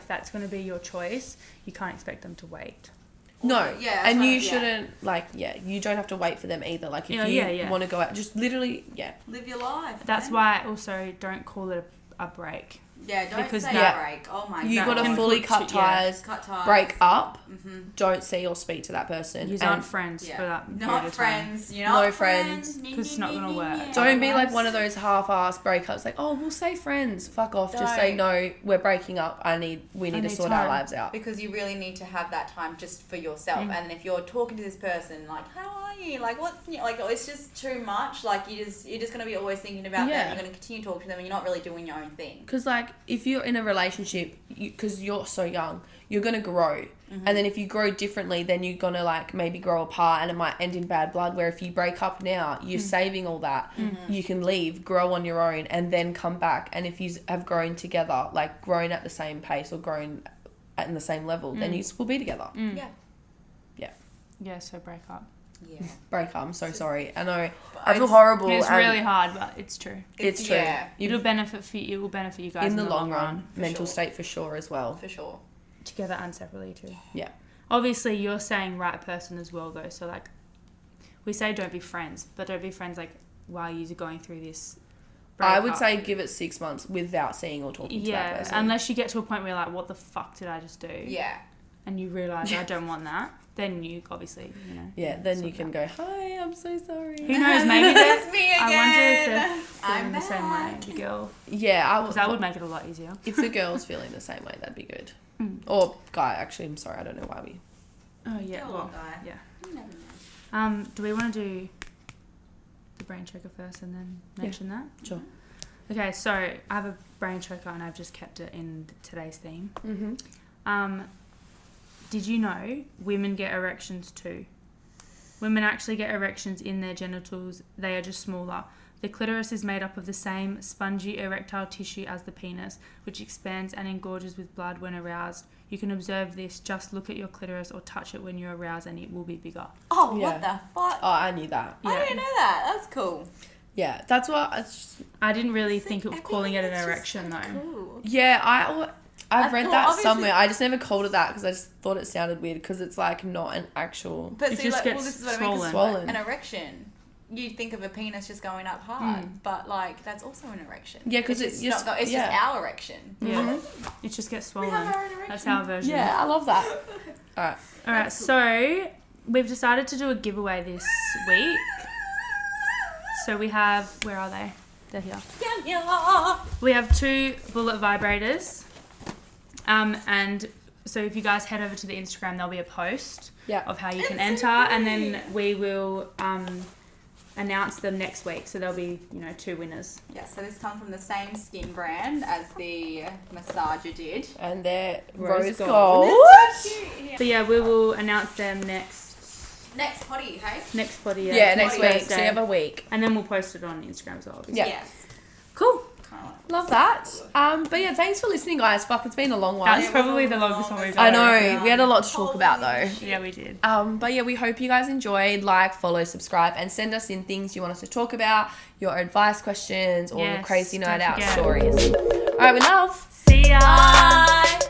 that's going to be your choice, you can't expect them to wait. No, Yeah, and that's you right, yeah. shouldn't like you don't have to wait for them either. Like if Yeah, you yeah. want to go out, just literally Live your life. That's man. why also don't call it a break. Yeah, don't because say that- break. Oh my you That god. got to can fully put cut to- yeah. ties, cut ties. break up, Mm-hmm. don't see or speak to that person. You and aren't friends Yeah. for that period Not of time. friends. You're No not friends. 'Cause it's not gonna work. Don't be like Otherwise- one of those half-ass breakups. Like, oh, we'll say friends. Fuck off. Just say no. We're breaking up. We need to need sort our time. lives out. Because you really need to have that time just for yourself. And if you're talking to this person, like, how are you? Like, what's new? Like, it's just too much. Like, you're just gonna be always thinking about Yeah. them. You're gonna continue talking to them, and you're not really doing your own thing. Because like, if you're in a relationship, because you're so young, you're gonna grow. And then if you grow differently, then you're gonna like maybe grow apart, and it might end in bad blood. Where if you break up now, you're saving all that. You can leave, grow on your own, and then come back. And if you have grown together, like grown at the same pace or grown in the same level, then you will be together. Yeah. Yeah, so break up. Yeah. Break up. I'm so sorry. I know. I feel It's- horrible. It's and really hard, but it's true. It's true. Yeah, You- It will benefit you guys in the long run, for mental sure. state for sure as well. for sure. together and separately too. Yeah. Obviously, you're saying right person as well, though. So like, we say don't be friends, but don't be friends like while you're going through this. I would breakup. say give it 6 months without seeing or talking to that Yeah, person. unless you get to a point where you're like, what the fuck did I just do? Yeah. And you realise I don't want that, then you obviously, yeah, then sort you it can out. go, hi, I'm so sorry. Who knows, maybe That's they're, me I wonder if again. they're feeling I'm the same way, back. the girl. Yeah, I Because that would make it a lot easier. if the girl's feeling the same way, that'd be good. Mm. Or guy, actually, I'm sorry, I don't know why we... Oh, yeah, Girl or well, guy? yeah. You never know. Do we want to do the brain choker first and then mention that? Sure. Okay, so I have a brain choker and I've just kept it in today's theme. Mm-hmm. Did you know women get erections too? Women actually get erections in their genitals. They are just smaller. The clitoris is made up of the same spongy erectile tissue as the penis, which expands and engorges with blood when aroused. You can observe this. Just look at your clitoris or touch it when you're aroused and it will be bigger. Oh, Yeah. what the fuck? Oh, I knew that. I didn't know that. That's cool. Yeah, that's what... I didn't really think of calling it an erection though. Cool. Yeah, I've read thought that obviously- somewhere. I just never called it that because I just thought it sounded weird because it's like not an actual... But It see, just like, gets well, this is what I mean. 'cause swollen. An erection. You think of a penis just going up hard, but like that's also an erection. Yeah, 'cause it's it's just just- not, it's yeah. just our erection. Yeah, it just gets swollen. We have our own erection. That's our version. Yeah, I love that. Alright. All right, so we've decided to do a giveaway this week. So we have, where are they? They're here. Yeah. We have 2 bullet vibrators. And so if you guys head over to the Instagram, there'll be a post Yeah. of how you can enter, and then we will announce them next week. So there'll be, 2 winners. Yeah, so this comes from the same skin brand as the massager did. And they're Rose rose gold. gold. So yeah, we will announce them next Next potty, hey? potty. Yeah, next week. Thursday. So you have a week. And then we'll post it on Instagram as well. obviously. Yeah. Yes. Cool. Kinda like- Love that. But yeah, thanks for listening, guys. Fuck, it's been a long one. That's probably the longest one we've I ever know. We had a lot to talk about though. Yeah, we did. But yeah, we hope you guys enjoyed. Like, follow, subscribe, and send us in things you want us to talk about, your advice questions, or Yes, crazy night don't out forget. stories. All right, we love. See ya. Bye.